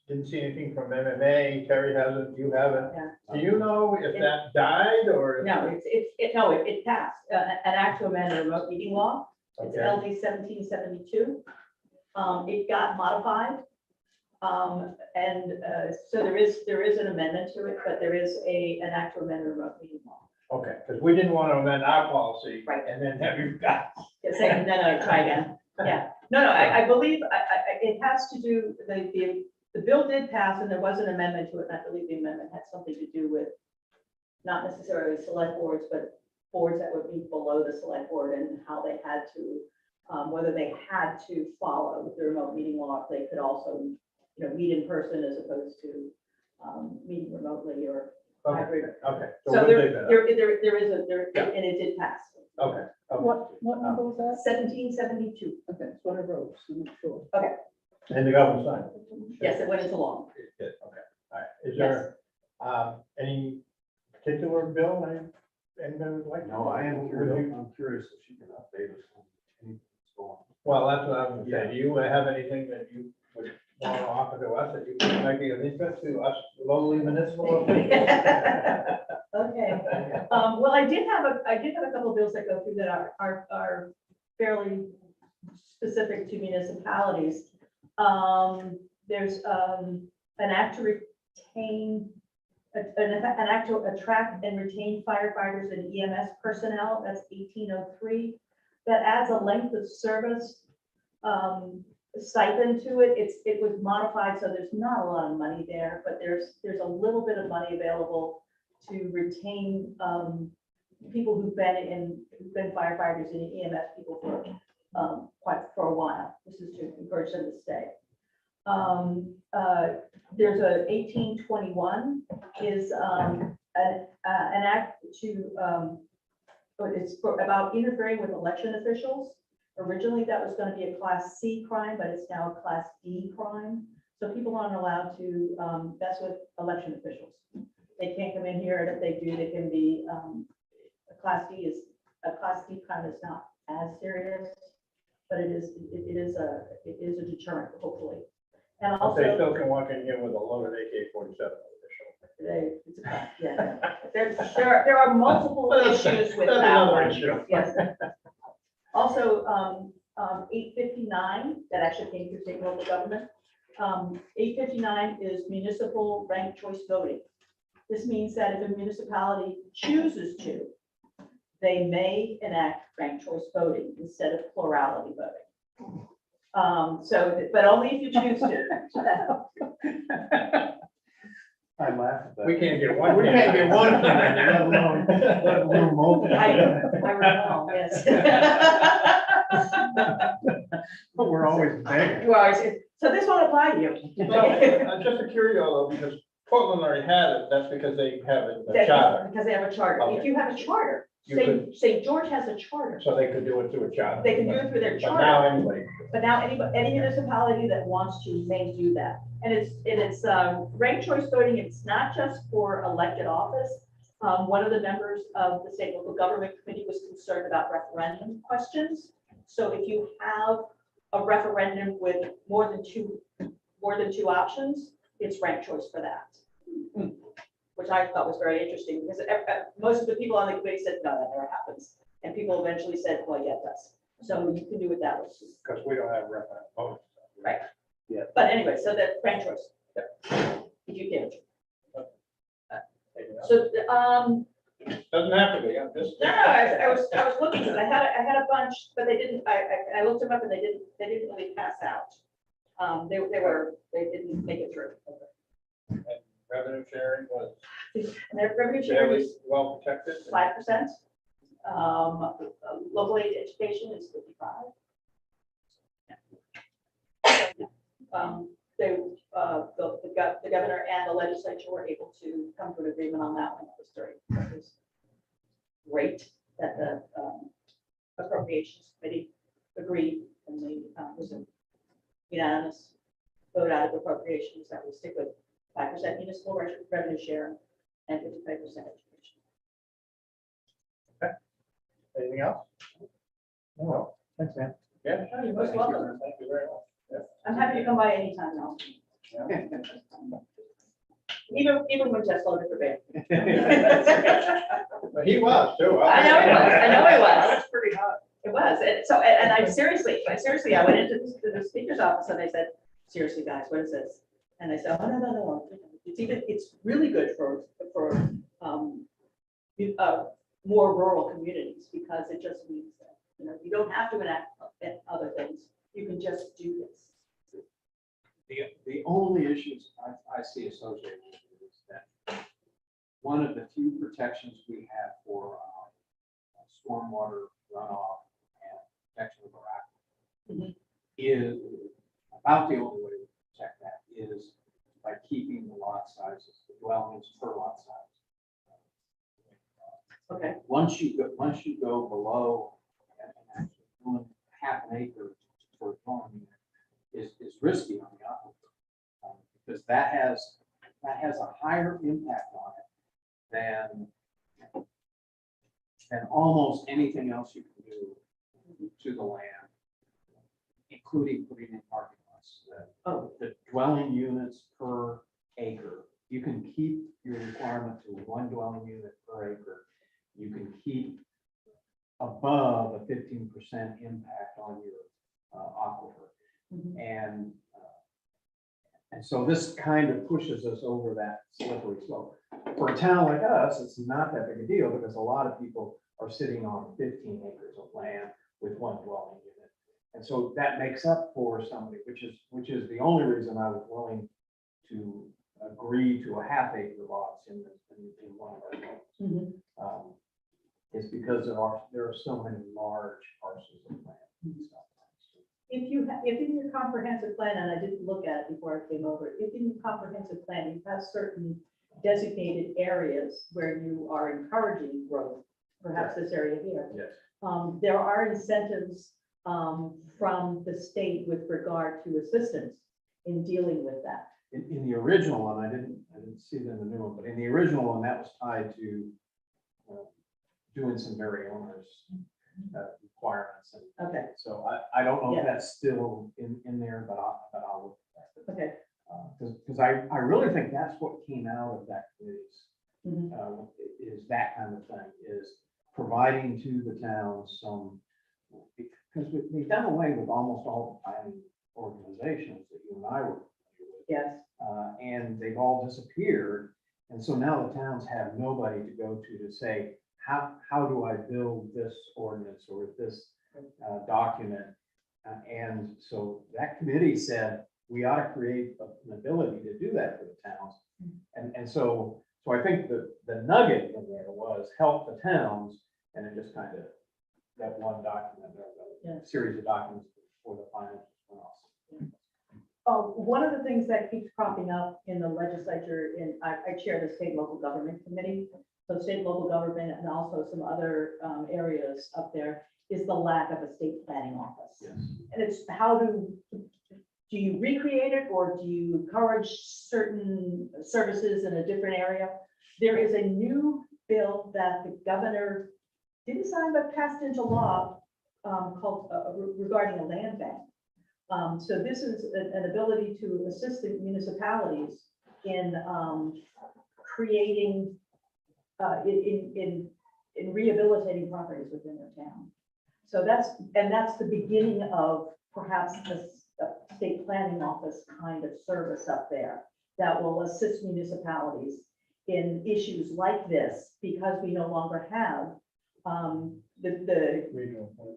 Didn't see anything from MMA, Terry hasn't, you haven't. Yeah. Do you know if that died or? No, it passed, an act to amend a remote meeting law. It's Okay. LD 1772. It got modified. So there is an amendment to it, but there is an act to amend a remote meeting law. Okay, because we didn't want to amend our policy. Right. And then have you got. Saying, no, try again. Yeah, no, I believe, it has to do, the bill did pass and there was an amendment to it. And I believe the amendment had something to do with not necessarily select boards, but boards that would be below the select board and how they had to, whether they had to follow the remote meeting law, if they could also, meet in person as opposed to meeting remotely or hybrid. Okay. So we'll take that up. and it did pass. Okay. What number was that? 1772. Okay, that's what I wrote, so I'm sure. And the government signed it. Yes, it went into law. It did, okay, all right. Is there, any particular bill anybody would like? No, I am curious, I'm curious if you can update us on anything that's going on. Well, that's what I was gonna say. Do you have anything that you would want to offer to us that you think might be of interest to us lowly municipal officials? Okay. Well, I did have a couple of bills that go through that are fairly specific to municipalities. There's an act to retain, an act to attract and retain firefighters and EMS personnel. That's 1803. That adds a length of service stipend to it. It was modified, so there's not a lot of money there, but there's a little bit of money available to retain people who've been firefighters and EMS people for a while. This is to encourage them to stay. There's a 1821 is an act to it's about interfering with election officials. Originally, that was going to be a Class C crime, but it's now a Class D crime. So people aren't allowed to mess with election officials. They can't come in here, and if they do, they can be a Class D crime is not as serious, but it is a deterrent, hopefully. And also, They still can walk in here with a loaded AK-47. it's a crime, yeah. There are multiple issues with That's that another one. issue. Yes. Also, 859, that actually came through state and local government. 859 is municipal ranked choice voting. This means that if a municipality chooses to, they may enact ranked choice voting instead of plurality voting. But only if you choose to. I laugh at that. We can't get one. We can't get one candidate, let alone multiple. I recall, yes. But we're always begging. So this won't apply to you. Just a curious though, because Portland already had it, that's because they have a charter, Because they have a charter. If you have a charter, You say George has a charter, so they could do it through a charter. they can do it through their But now charter. anyway, But now any municipality that wants to may do that. And it's ranked choice voting. It's not just for elected office. One of the members of the state local government committee was concerned about referendum questions. So if you have a referendum with more than two options, it's ranked choice for that. Which I thought was very interesting because most of the people on the committee said, no, that never happens. And people eventually said, well, yeah, it does. So you can do it that way. because we don't have referendum votes. Right. Yeah. But anyway, so that ranked choice. If you can. So, Doesn't have to be, I'm just. no, I was looking, because I had a bunch, but they didn't, I looked them up and they didn't really pass out. They didn't make it through. And revenue sharing was And their revenue share fairly was well protected. 5%. Local aid education is 55. The governor and the legislature were able to come to an agreement on that one. That was great that the appropriations committee agreed, and the was a unanimous vote out of appropriations that we stick with 5% municipal revenue share and 55% education. Anything else? Oh, Thanks, man. yeah. Oh, you're most welcome. Thank you very much. I'm happy to come by anytime now. Even when Jeff's loaded for bed. But he was too. I know he was. I know he was. That's pretty hot. It was, and so, and I seriously, I went into the speaker's office and I said, seriously, guys, what is this? And I said, oh, no. It's really good for more rural communities, because it just means that, you know, you don't have to enact other things. You can just do this. The only issues I see associated with it is that one of the few protections we have for stormwater runoff and protection of our aquifer is about the only way to protect that is by keeping the lot sizes, the dwellings per lot size. Okay. Once you go below and actually doing half an acre for a dwelling unit is risky on the aquifer, because that has a higher impact on it than almost anything else you can do to the land, including putting in parking lots. The dwelling units per acre, you can keep your requirement to 1 dwelling unit per acre. You can keep above a 15% impact on your aquifer. And so this kind of pushes us over that slippery slope. For a town like us, it's not that big a deal, because a lot of people are sitting on 15 acres of land with 1 dwelling unit. And so that makes up for somebody, which is the only reason I was willing to agree to a half-acre lots in one of our homes. Is because there are so many large parcels of land. If in your comprehensive plan, and I didn't look at it before I came over, if in your comprehensive plan, you have certain designated areas where you are encouraging growth, perhaps this area here. Yes. There are incentives from the state with regard to assistance in dealing with that. In the original one, I didn't see it in the new one, but in the original one, that was tied to doing some very onerous requirements. And Okay. so I don't know Yeah. if that's still in there, but I'll look at that. Okay. Because I really think that's what came out of that committee's, is that kind of thing, is providing to the town some, because we've done away with almost all the planning organizations that you and I were familiar with. Yes. And they've all disappeared. And so now the towns have nobody to go to say, how do I build this ordinance or this document? And so that committee said, we ought to create an ability to do that for the towns. And so I think the nugget in there was help the towns, and it just kind of, that one document, a series of documents for the finance. One of the things that keeps cropping up in the legislature, I chair the state and local government committee, so state and local government and also some other areas up there, is the lack of a state planning office. Yes. And it's how do you recreate it, or do you encourage certain services in a different area? There is a new bill that the governor didn't sign but passed into law called regarding a land bank. So this is an ability to assist the municipalities in creating, in rehabilitating properties within their town. So that's the beginning of perhaps a state planning office kind of service up there that will assist municipalities in issues like this, because we no longer have the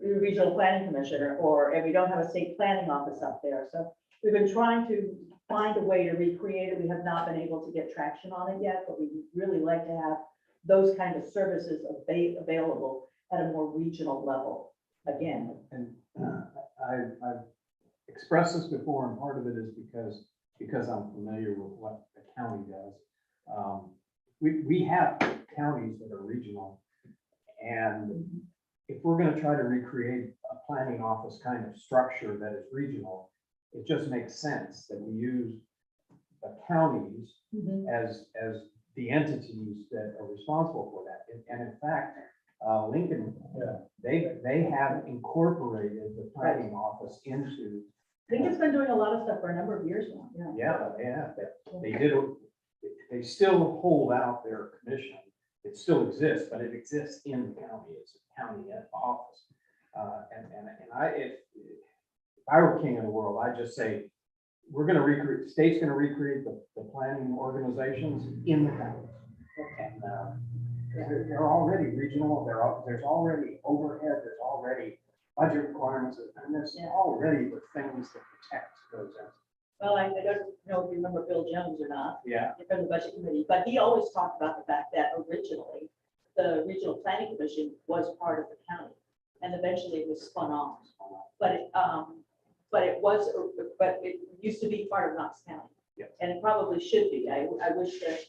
regional planning commissioner, and we don't have a state planning office up there. So we've been trying to find a way to recreate it. We have not been able to get traction on it yet, but we really like to have those kind of services available at a more regional level again. And I've expressed this before, and part of it is because I'm familiar with what the county does. We have counties that are regional, and if we're going to try to recreate a planning office kind of structure that is regional, it just makes sense that we use the counties as the entities that are responsible for that. And in fact, Lincoln, they have incorporated the planning office into. Lincoln's been doing a lot of stuff for a number of years now, yeah. Yeah, they did, they still hold out their commission. It still exists, but it exists in the county. It's a county office. If I were king of the world, I'd just say, we're gonna recreate, the state's gonna recreate the planning organizations in the county. And, they're already regional, there's already overhead, there's already budget requirements, and there's already the things that protect those entities. Well, I don't know if you remember Bill Jones or not, Yeah. from the budget committee, but he always talked about the fact that originally the regional planning commission was part of the county, and eventually it was spun off. But it used to be part of Knox County. Yeah. And it probably should be. I wish that,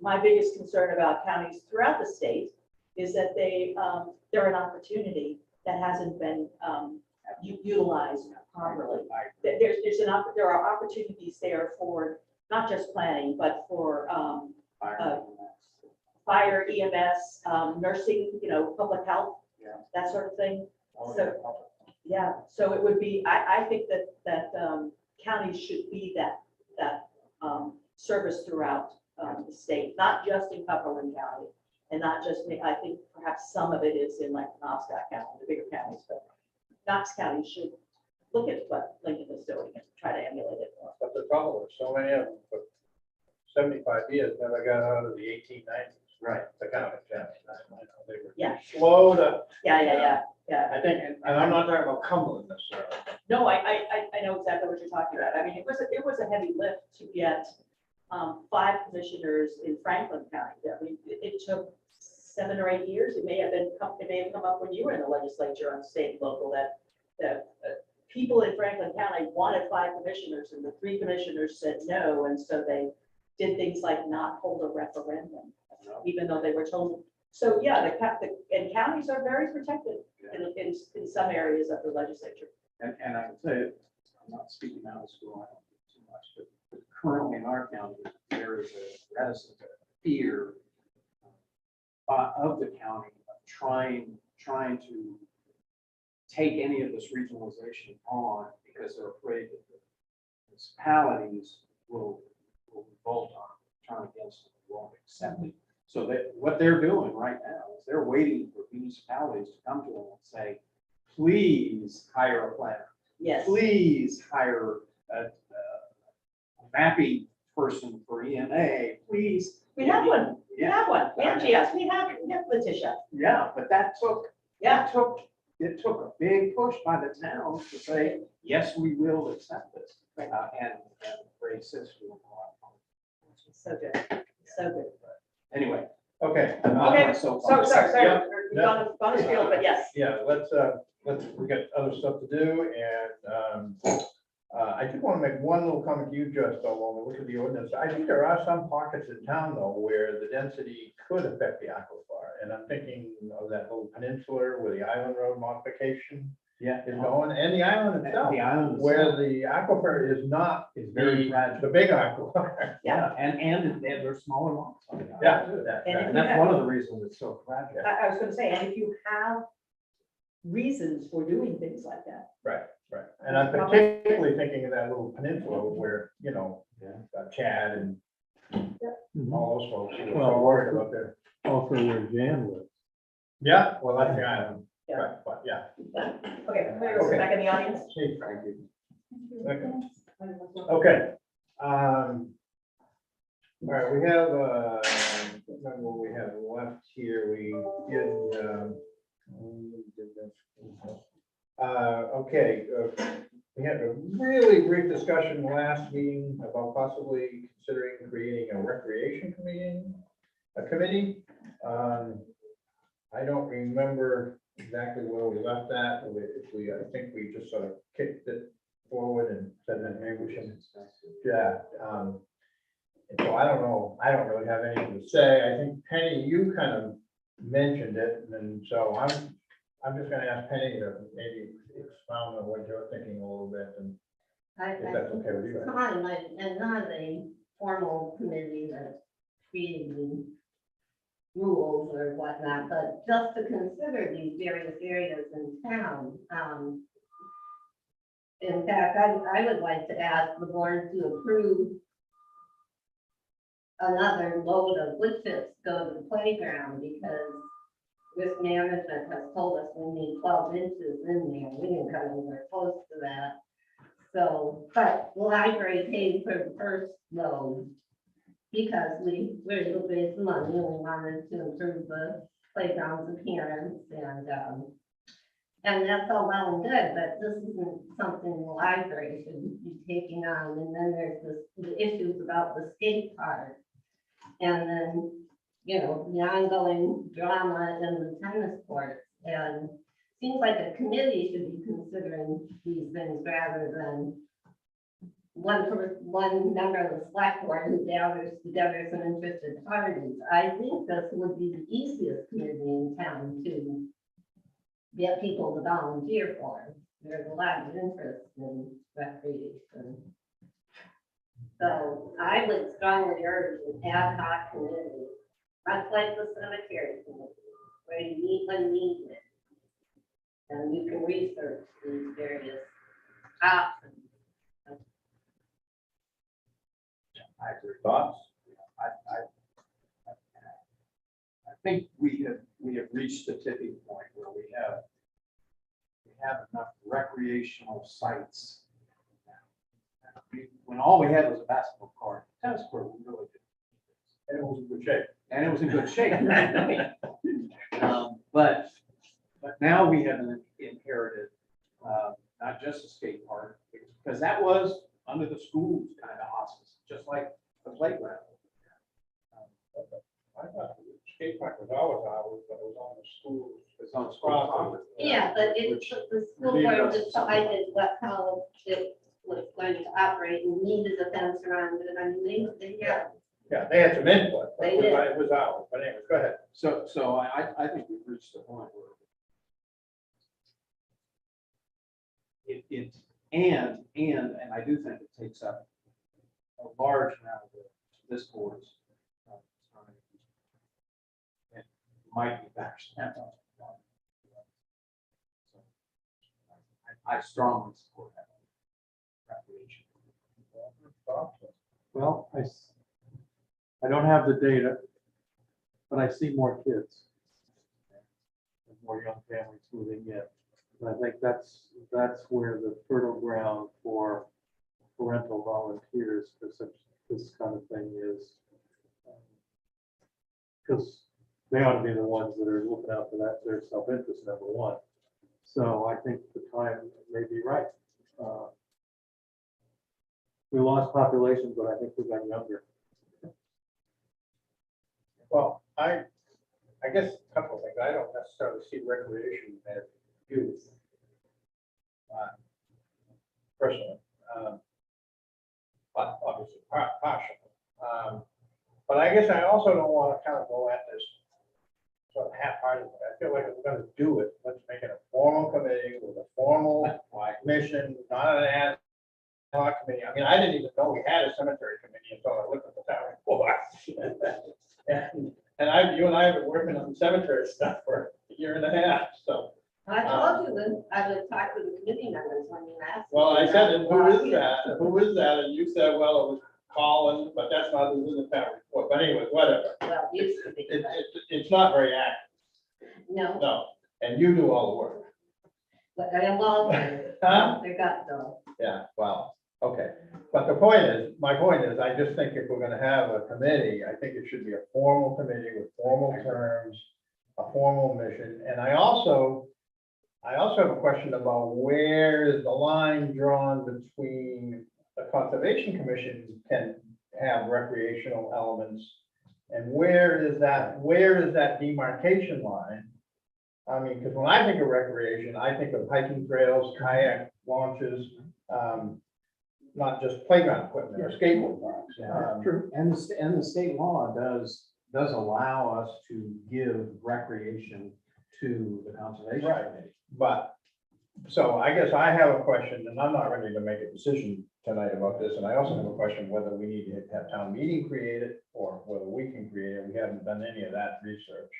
my biggest concern about counties throughout the state is that they're an opportunity that hasn't been utilized properly. There are opportunities there for not just planning, but for fire, EMS, nursing, public health, that sort of thing. So, yeah, so it would be, I think that counties should be that service throughout the state, not just in Cumberland County, and not just, I think perhaps some of it is in like Knobscott County, the bigger counties, but Knox County should look at what Lincoln is doing and try to emulate it more. But the problem is, so many of them for 75 years never got out of the 1890s. Right. The county, they were Yeah. slow to, Yeah. I think, and I'm not talking about Cumberland necessarily. No, I know exactly what you're talking about. I mean, it was a heavy lift to get 5 commissioners in Franklin County. I mean, it took 7 or 8 years. It may have come up when you were in the legislature on state and local that people in Franklin County wanted 5 commissioners and the 3 commissioners said no. And so they did things like not hold a referendum, even though they were told. So yeah, and counties are very protected in some areas of the legislature. And I can say, I'm not speaking out of school, I don't do too much, but currently in our county, there is a reticence, a fear of the county of trying to take any of this regionalization on because they're afraid that the municipalities will revolt on, turn against it, won't accept it. So that what they're doing right now is they're waiting for municipalities to come to them and say, please hire a planner. Yes. Please hire a mapping person for EMA, please. We have one. We Yeah. have one. We have GS. We have Letitia. Yeah, but Yeah. it took a big push by the towns to say, yes, we will accept this. And Ray says we will. So good. So good. Anyway. Okay. Okay, So sorry. Yeah. We've gone a field, but yes. Yeah, we got other stuff to do, and I do want to make one little comment you just all over, which is the ordinance. I think there are some pockets in town though, where the density could affect the aquifer, and I'm thinking of that little peninsula where the island road modification Yeah. is going, and the island itself, The island where the aquifer is not is very fragile. the big aquifer. Yeah, and there's smaller lots. on the island, Yeah. too. And if And you that's have- one of the reasons it's so fragile. I was gonna say, and if you have reasons for doing things like that. Right. And I'm particularly thinking of that little peninsula where, Chad and all those folks who were so worried about their. Also where Jan lives. Yeah, well, that's the island. Yeah. Right, but yeah. Okay, I'm gonna go back in the audience. Hey, thank you. Okay. All right, we have, remember what we have left here, we had a really brief discussion last meeting about possibly considering creating a recreation committee. I don't remember exactly where we left that. I think we just sort of kicked it forward and said that maybe we should. Yeah. And so I don't know. I don't really have anything to say. I think Penny, you kind of mentioned it, and so I'm just going to ask Penny to maybe expound on what you're thinking a little bit, and if that's okay with you. It's not a formal committee that's created rules or whatnot, but just to consider these various areas in town. In fact, I would like to ask the board to approve another load of wood chips to go to the playground, because risk management has told us we need 12 inches in there. We didn't come anywhere close to that. So, but the library paid for the first load because we were able to raise the money and we wanted to improve the playground's appearance, and that's all well and good, but this isn't something the library should be taking on. And then there's the issues about the skate park. And then, the ongoing drama in the tennis courts. And seems like a committee should be considering these things rather than one member of the select board who gathers together some interested parties. I think this would be the easiest committee in town to get people to volunteer for. There's a lot of interest in recreation. So I would strongly urge an ad hoc committee, much like the cemetery committee, where you meet when needed. And you can research these various options. I agree. Thoughts? I think we have reached the tipping point where we have enough recreational sites. When all we had was a basketball court, tennis court, we really did. And it was in good shape. And it was in good shape. But now we have inherited, not just a skate park, because that was under the schools kind of auspice, just like the playground. I thought the skate park was always ours, but it was on the schools. It's on the school property. Yeah, but it's the school board decided how it was going to operate and needed a fence around it. I mean, they Yeah, they had some input, but They did. it was ours. But anyways, go ahead. So I think we've reached the point where and I do think it takes up a large amount of this board's time. It might be better spent on. So I strongly support that. Recreation. Well, I don't have the data, but I see more kids. And more young families moving in. And I think that's where the fertile ground for parental volunteers for such this kind of thing is. Because they ought to be the ones that are looking out for that, their self-interest, number one. So I think the time may be right. We lost population, but I think we got younger. Well, I guess a couple of things. I don't necessarily see recreation as youth. Personally, but obviously partially. But I guess I also don't want to kind of go at this sort of half-heartedly. I feel like if we're going to do it, let's make it a formal committee with a formal mission, not an ad hoc committee. I mean, I didn't even know we had a cemetery committee until I looked at the town report. And you and I have been working on cemetery stuff for a year and a half, so. I told you that I would talk to the committee members when you asked. Well, I me. said, and who is that? Who is that? And you said, well, it was Colin, but that's not who's in the town report. But anyways, whatever. Well, it used to be. It's not very active, No, no. And you do all the work. but I am all, Huh? they got though. Yeah, well, okay. But my point is, I just think if we're gonna have a committee, I think it should be a formal committee with formal terms, a formal mission. And I also have a question about where is the line drawn between the Conservation Commission can have recreational elements, and where is that demarcation line? I mean, because when I think of recreation, I think of hiking trails, kayak launches, not just playground equipment or skateboard parks. True. And the state law does allow us to give recreation to the conservation Right. committee. But So I guess I have a question, and I'm not ready to make a decision tonight about this, and I also have a question whether we need to have town meeting create it, or whether we can create it. We haven't done any of that research.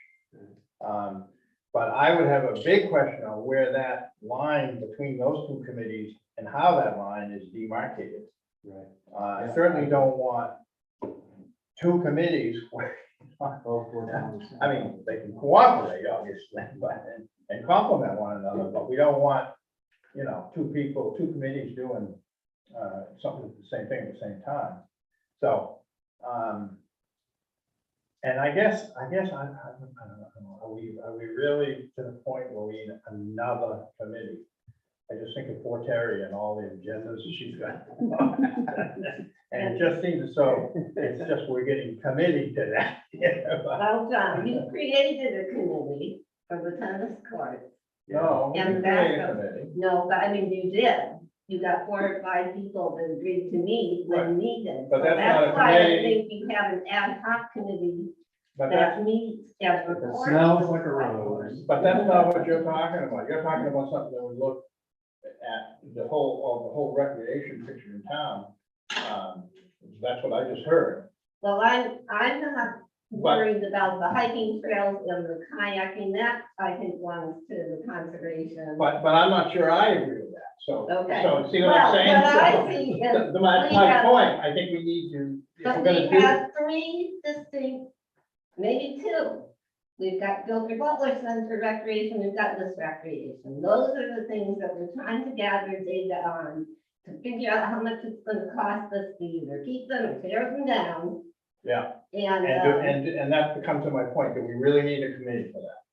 But I would have a big question on where that line between those two committees and how that line is demarcated. Right. I certainly don't want two committees where, Both work on the same. I mean, they can cooperate, obviously, but, and complement one another, but we don't want, you know, two committees doing something, the same thing at the same time. So, and I guess, I don't know, are we really to the point where we need another committee? I just think of poor Terry and all the agendas she's got. And it just seems so, it's just, we're getting committed to that. Well, John, you created a committee for the tennis court. No, we And didn't create a that's committee. No, but I mean, you did. You got 4 or 5 people that agreed to meet Right. when needed. But So that's not a why I committee. think you have an ad hoc committee But that's, that meets as It reports. smells like a road. but that's not what you're talking about. You're talking about something that would look at the whole recreation picture in town. That's what I just heard. Well, I'm not worried about the hiking trails and the kayaking. That I think belongs to the conservation. But I'm not sure I agree with that. So, Okay. so see what Well, I'm saying? what I So, see is That's we my have- point. I think we need to, if But we're we gonna do. have 3 distinct, maybe 2. We've got Gilbert Butler Center Recreation, we've got this recreation. Those are the things that we're trying to gather data on to figure out how much it's gonna cost us to either keep them or tear them down. Yeah, And, and that comes to my point, that we really need a committee for that.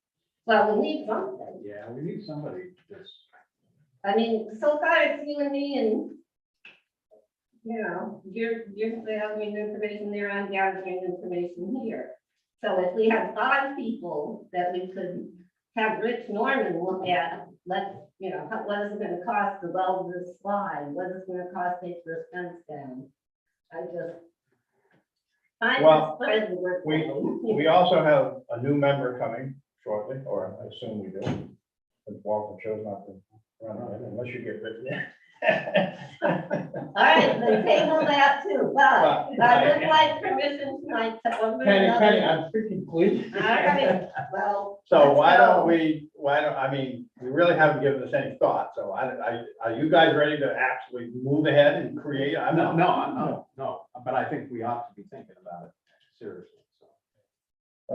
well, we need something. Yeah, we need somebody just. I mean, so far it's you and me and, you know, you're gathering information there, I'm gathering information here. So if we have 5 people that we could have Rich Norman look at, let's, you know, what is it gonna cost to weld this slide? What is it gonna cost to take this fence down? I just. I Well, spread the word. We also have a new member coming shortly, or I assume we do. But Walter chose not to run again, unless you get rid of it. All right, then table that too, but I would like permission tonight to open Penny, another. I'm speaking please. All right, well. So let's why go. don't, I mean, we really haven't given this any thought, so are you guys ready to actually move ahead and create? I'm No, not. no, but I think we ought to be thinking about it seriously, so.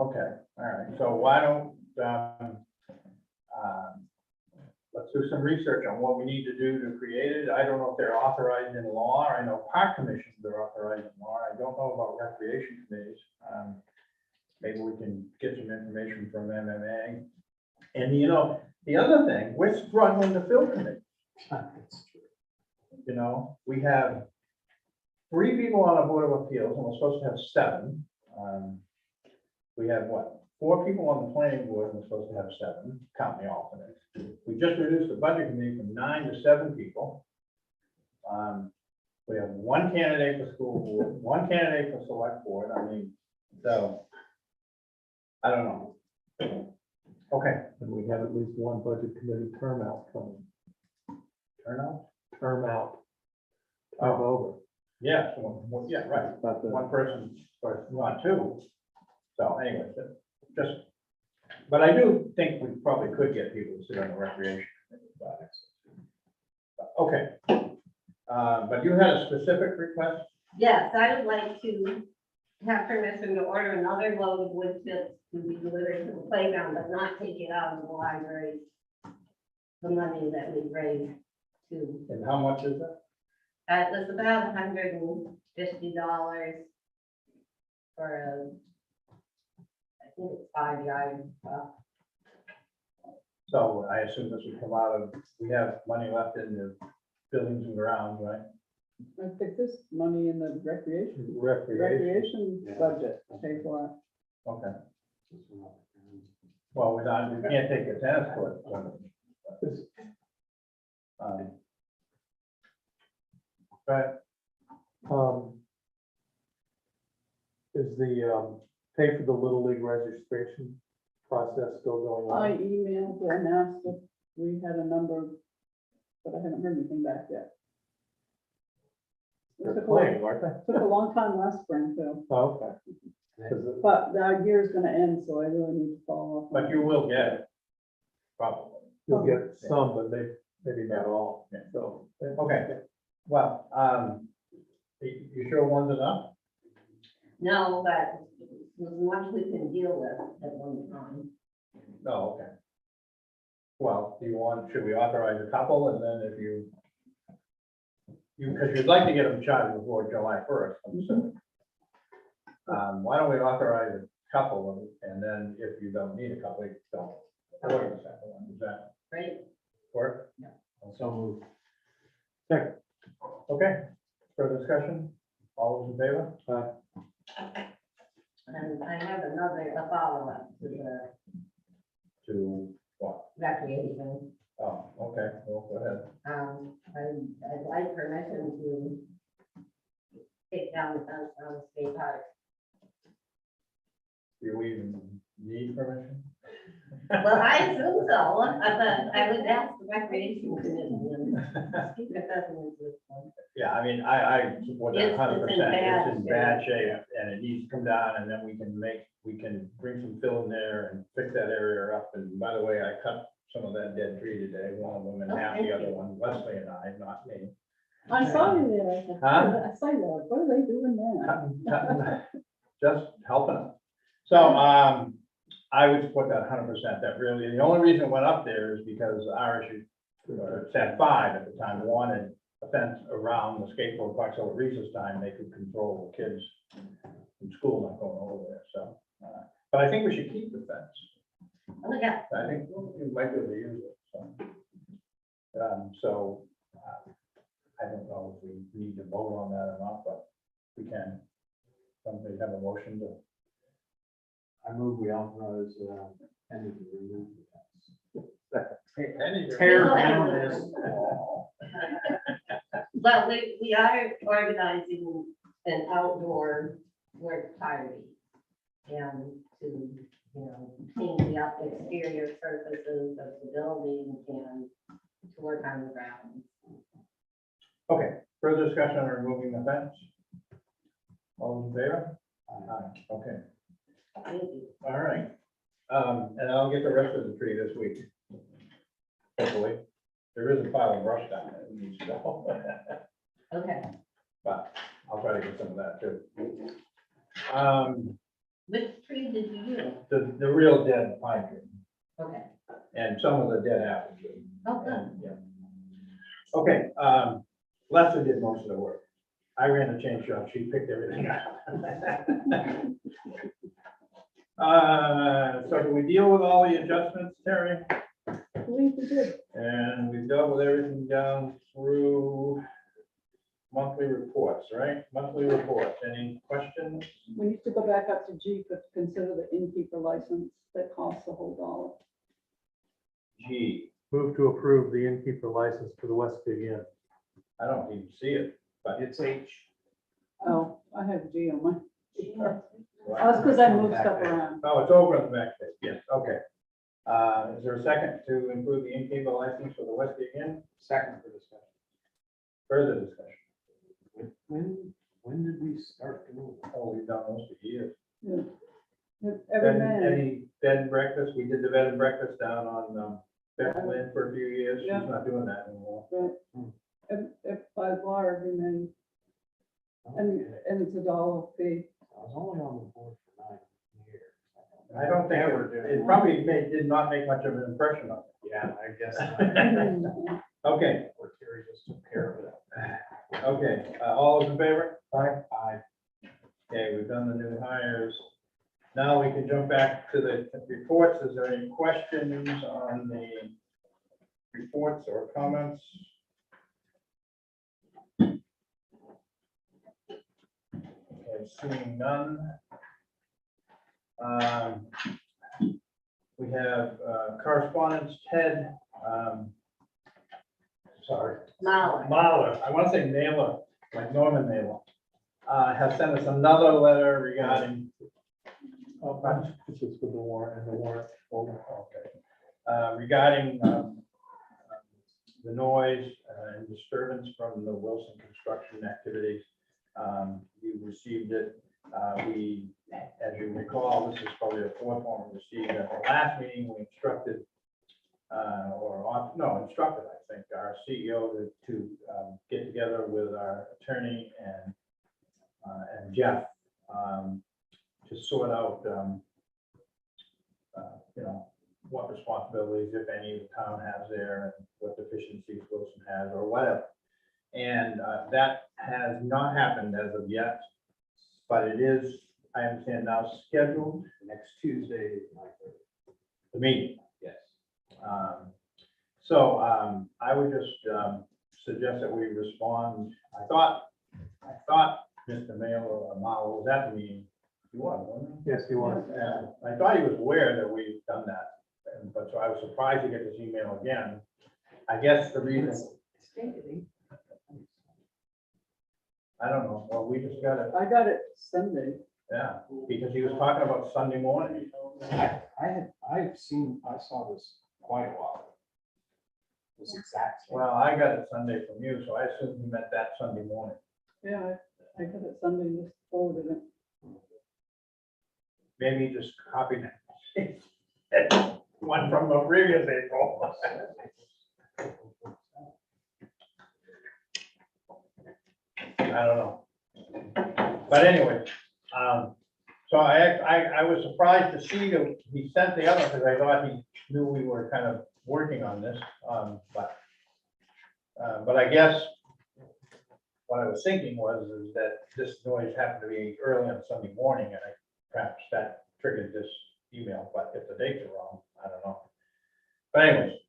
Okay, all right, so why don't, let's do some research on what we need to do to create it. I don't know if they're authorized in law. I know park commissions are authorized in law. I don't know about recreation committees. Maybe we can get some information from MMA. And you know, the other thing, we're struggling to fill committees. That's true. You know, we have 3 people on the Board of Appeals, and we're supposed to have 7. We have what, 4 people on the planning board, and we're supposed to have 7, counting the alternates. We just reduced the budget committee from 9 to 7 people. We have 1 candidate for school board, 1 candidate for select board. I mean, so, I don't know. Okay, And we have at least 1 budget committee term out coming, turnout? term out, term over. Yeah, yeah, right. About the- 1 person, or not 2. So anyway, just, but I do think we probably could get people to sit on the recreation committee. Okay. But you had a specific request? Yes, I would like to have permission to order another load of wood chips to be delivered to the playground, but not take it out of the library. The money that we raised to, And how much is that? it was about $150 for a, I think it's 5-yard. So I assume this would come out of, we have money left in the buildings and grounds, right? I think this money in the recreation Recreation. Yeah. budget, pay for it. Okay. Well, we can't take a tennis court. But Is the pay for the Little League registration process still going I on? emailed and asked if we had a number but I haven't heard anything back yet. It They're took a long- playing, aren't they? took a long time last spring too, Oh, okay. 'Cause it- but our year's gonna end, so I really need to follow up. on But you will get it, probably. You'll get some, but maybe not all, Yeah. so. Okay, well, you sure one's enough? No, but as much we can deal with at one time. No, okay. Well, should we authorize a couple, and then if because you'd like to get them charged before July 1st, I'm assuming. Why don't we authorize a couple, and then if you don't need a couple, you don't. Order the second one. Does that Right? work? Yeah. So moved. Second. Okay, further discussion? All those in favor? And I have a follow-up to the To what? recreation. Oh, okay, well, go ahead. I'd like permission to take down the fence on the state park. Do we even need permission? Well, I assume so, but I would ask the recreation committee and see if that's an exist one. Yeah, I mean, I support that It's in 100%. bad It's in bad shape, and it needs to come down, and then we can bring some fill in there and fix that area up. And by the way, I cut some of that dead tree today, one of them, and half the other one, Leslie and I, not me. I saw you there. I said, Huh? I saw you there. What are they doing there? Cutting, just helping them. So, I would support that 100%. That really, the only reason it went up there is because our issue, set 5 at the time, wanted a fence around the skateboard park, so at recess time, they could control the kids from school not going over there, so. But I think we should keep the fence. Oh, yeah. I think we might be able to use it, so. I don't know if we need to vote on that or not, but we can. Somebody have a motion to. I move we authorize, Penny to remove the fence. Tear down this. Well, we are organizing an outdoor work party. And to, clean up exterior surfaces of the building and to work on the grounds. Okay, further discussion on removing the fence? All in favor? Aye. Okay, Thank you. all right. And I'll get the rest of the tree this week. Hopefully. There is a pile of brush down there that needs to go. Okay. But I'll try to get some of that too. Which tree did you use? The real dead pine tree Okay. and some of the dead apple tree. Oh, good. And, yeah. Okay, Leslie did most of the work. I ran the chain shop, she picked everything up. So do we deal with all the adjustments, Terry? I believe we did. And we've dealt with everything down through monthly reports, right? Monthly reports, any questions? We need to go back up to G to consider the innkeeper license that costs a whole $1. G, Move to approve the innkeeper license for the West Big Inn. I don't even see it, but It's H. Oh, I have G on my. That's because I moved stuff around. Oh, it's over on the back page, yes, okay. Is there a second to improve the innkeeper license for the West Big Inn? Second for discussion. Further discussion? When did we start doing that? Oh, we've done those for years. Yeah. Every Bed- man, Any bed and breakfast, we did the bed and breakfast down on, Beckland for a few years, she's Yeah. not doing that anymore. if by law, every man, and it's $1 fee. I was only on the board for 9 years. I don't think it probably did not make much of an impression on Yeah, I guess. it. Okay, Or Terry just took care of it. okay, all those in favor? Aye. Okay, we've done the new hires. Now we can jump back to the reports. Is there any questions on the reports or comments? Okay, seeing none. We have correspondence, Ted. Sorry. Mahler, I want to say Mailer, like Norman Mailer, has sent us another letter regarding. Oh, This is for the warrant and the warrant. okay. Regarding the noise and disturbance from the Wilson construction activities. You received it. We, as you recall, this is probably the fourth one we received. At the last meeting, we instructed, instructed, I think, our CEO to get together with our attorney and Jeff to sort out, what responsibilities, if any, the town has there, and what deficiencies Wilson has, or whatever. And that has not happened as of yet, but it is, I understand now, scheduled Next Tuesday, the meeting. yes. So I would just suggest that we respond. I thought Mr. Malo was at the meeting. He was, wasn't he? Yes, he was. I thought he was aware that we've done that, but so I was surprised to get this email again. I guess the reason, I don't know, well, we just got it, I got it Sunday. yeah, because he was talking about Sunday morning. I saw this quite a while ago. This exact same. Well, I got it Sunday from you, so I assumed he meant that Sunday morning. Yeah, I got it Sunday, and just forwarded it. Maybe he just copied one from the previous April. I don't know. But anyway, so I was surprised to see that he sent the other, because I thought he knew we were kind of working on this, but I guess what I was thinking is that this noise happened to be early on Sunday morning, and perhaps that triggered this email, but if the dates are wrong, I don't know. But anyways,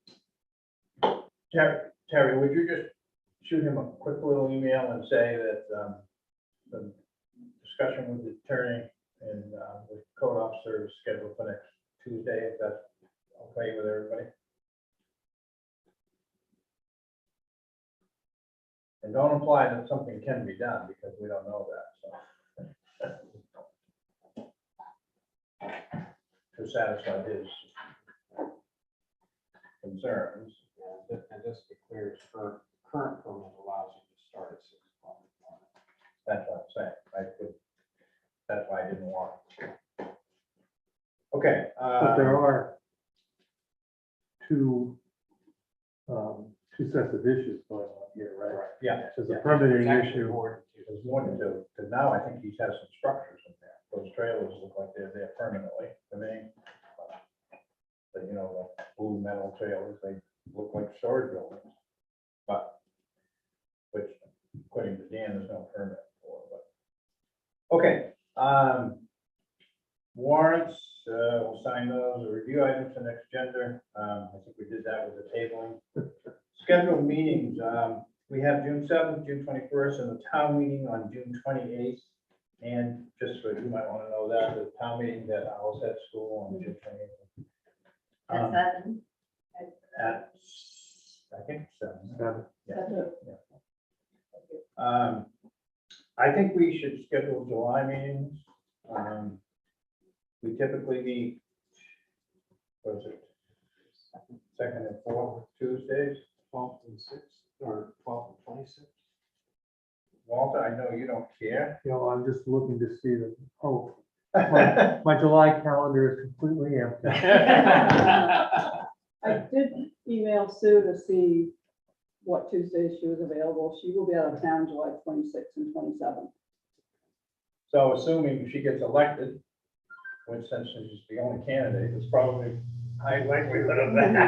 Terry, would you just shoot him a quick little email and say that the discussion with the attorney and the code officer is scheduled for next Tuesday, if that's okay with everybody? And don't imply that something can be done, because we don't know that, so. To satisfy his concerns. And just to be clear, his current permit allows you to start at 6 o'clock in the morning. That's what I'm saying. That's why I didn't want it. Okay. But there are two sets of issues going on here, right? Yeah. There's a permitting There's actually issue. more than two. There's more to do, because now I think he has some structures in there. Those trailers look like they're there permanently to me. But like blue metal trailers, they look like storage buildings. But, which, according to Dan, there's no permit for, but. Okay, warrants, we'll sign those, review items for next agenda. I think we did that with the tabling. Scheduled meetings, we have June 7th, June 21st, and the town meeting on June 28th. And just for you might want to know that, the town meeting at Owl's Head School on June 28th. At 7. At, I think 7. Yeah. That's I think we should schedule July meetings. We typically meet, what is it? Second and fourth Tuesdays. 12th and 6th, or 12th and 26th. Walter, I know you don't care. I'm just looking to see the, my July calendar is completely empty. I did email Sue to see what Tuesdays she was available. She will be out of town July 26th and 27th. So assuming she gets elected, which since she's the only candidate, it's probably high likelihood of that.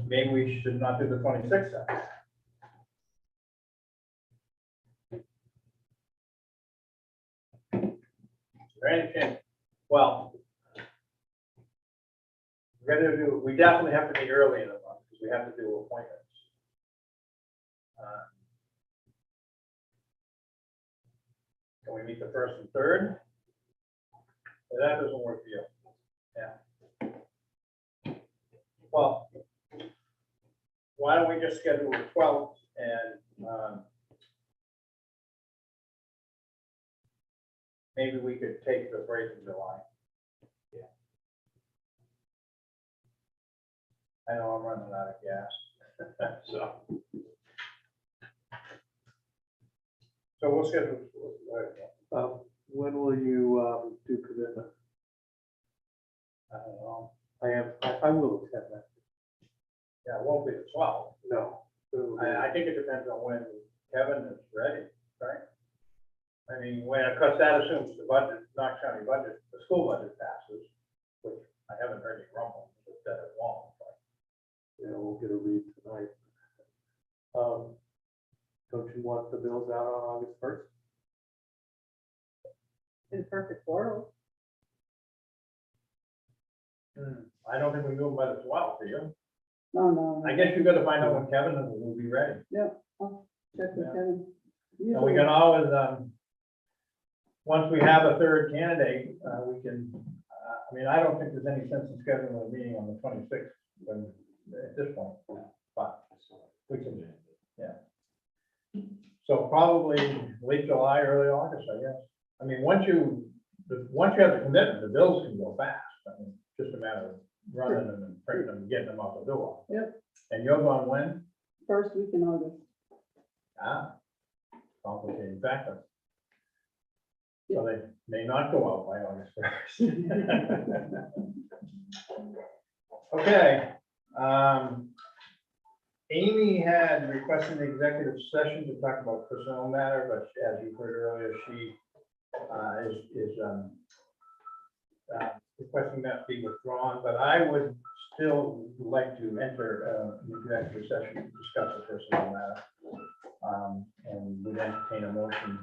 Maybe we should not do the 26th then. Is there any chance? Well, we definitely have to meet early in the month because we have to do appointments. Can we meet the 1st and 3rd? That doesn't work for you. Yeah. Well, why don't we just schedule the 12th and maybe we could take the break in July. I know I'm running out of gas. So we'll schedule. When will you, do commitment? I don't know. I will attend that. Yeah, it won't be the 12th. No. I think it depends on when Kevin is ready, right? I mean, because that assumes the budget, Knox County budget, the school budget passes, which I haven't heard any rumble that it won't. But Yeah, we'll get a read tonight. Don't you want the bills out on August 1st? In a perfect world. I don't think we do them by the 12th, do you? No. I guess you gotta find out when Kevin will be ready. I'll check with Yeah. Kevin. And we can always, once we have a third candidate, we can, I mean, I don't think there's any sense in scheduling a meeting on the 26th when, at this point, but we can, yeah. So probably late July, early August, I guess. I mean, once you have the commitment, the bills can go fast. I mean, just a matter of running them and printing them and getting them out the door. Yep. And you're going when? First week in August. Complicating factor. So they may not go out by August 1st. Okay. Amy had requested an executive session to talk about personnel matter, but as you heard earlier, she is requesting that be withdrawn, but I would still like to enter an executive session to discuss the personnel matter. And would entertain a motion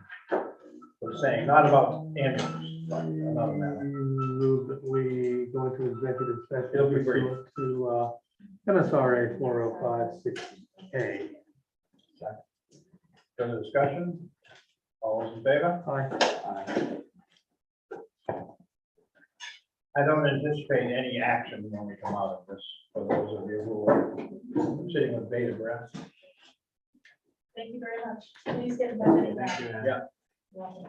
for saying, not about ambulance, but another matter. Move that we go into executive session. It'll be brief. pursuant To, MSRA 4056A. Further discussion? All those in favor? Aye. I don't anticipate any action when we come out of this, for those of you who are sitting with bated breath. Thank you very much. Please get the money back. Yeah. Welcome.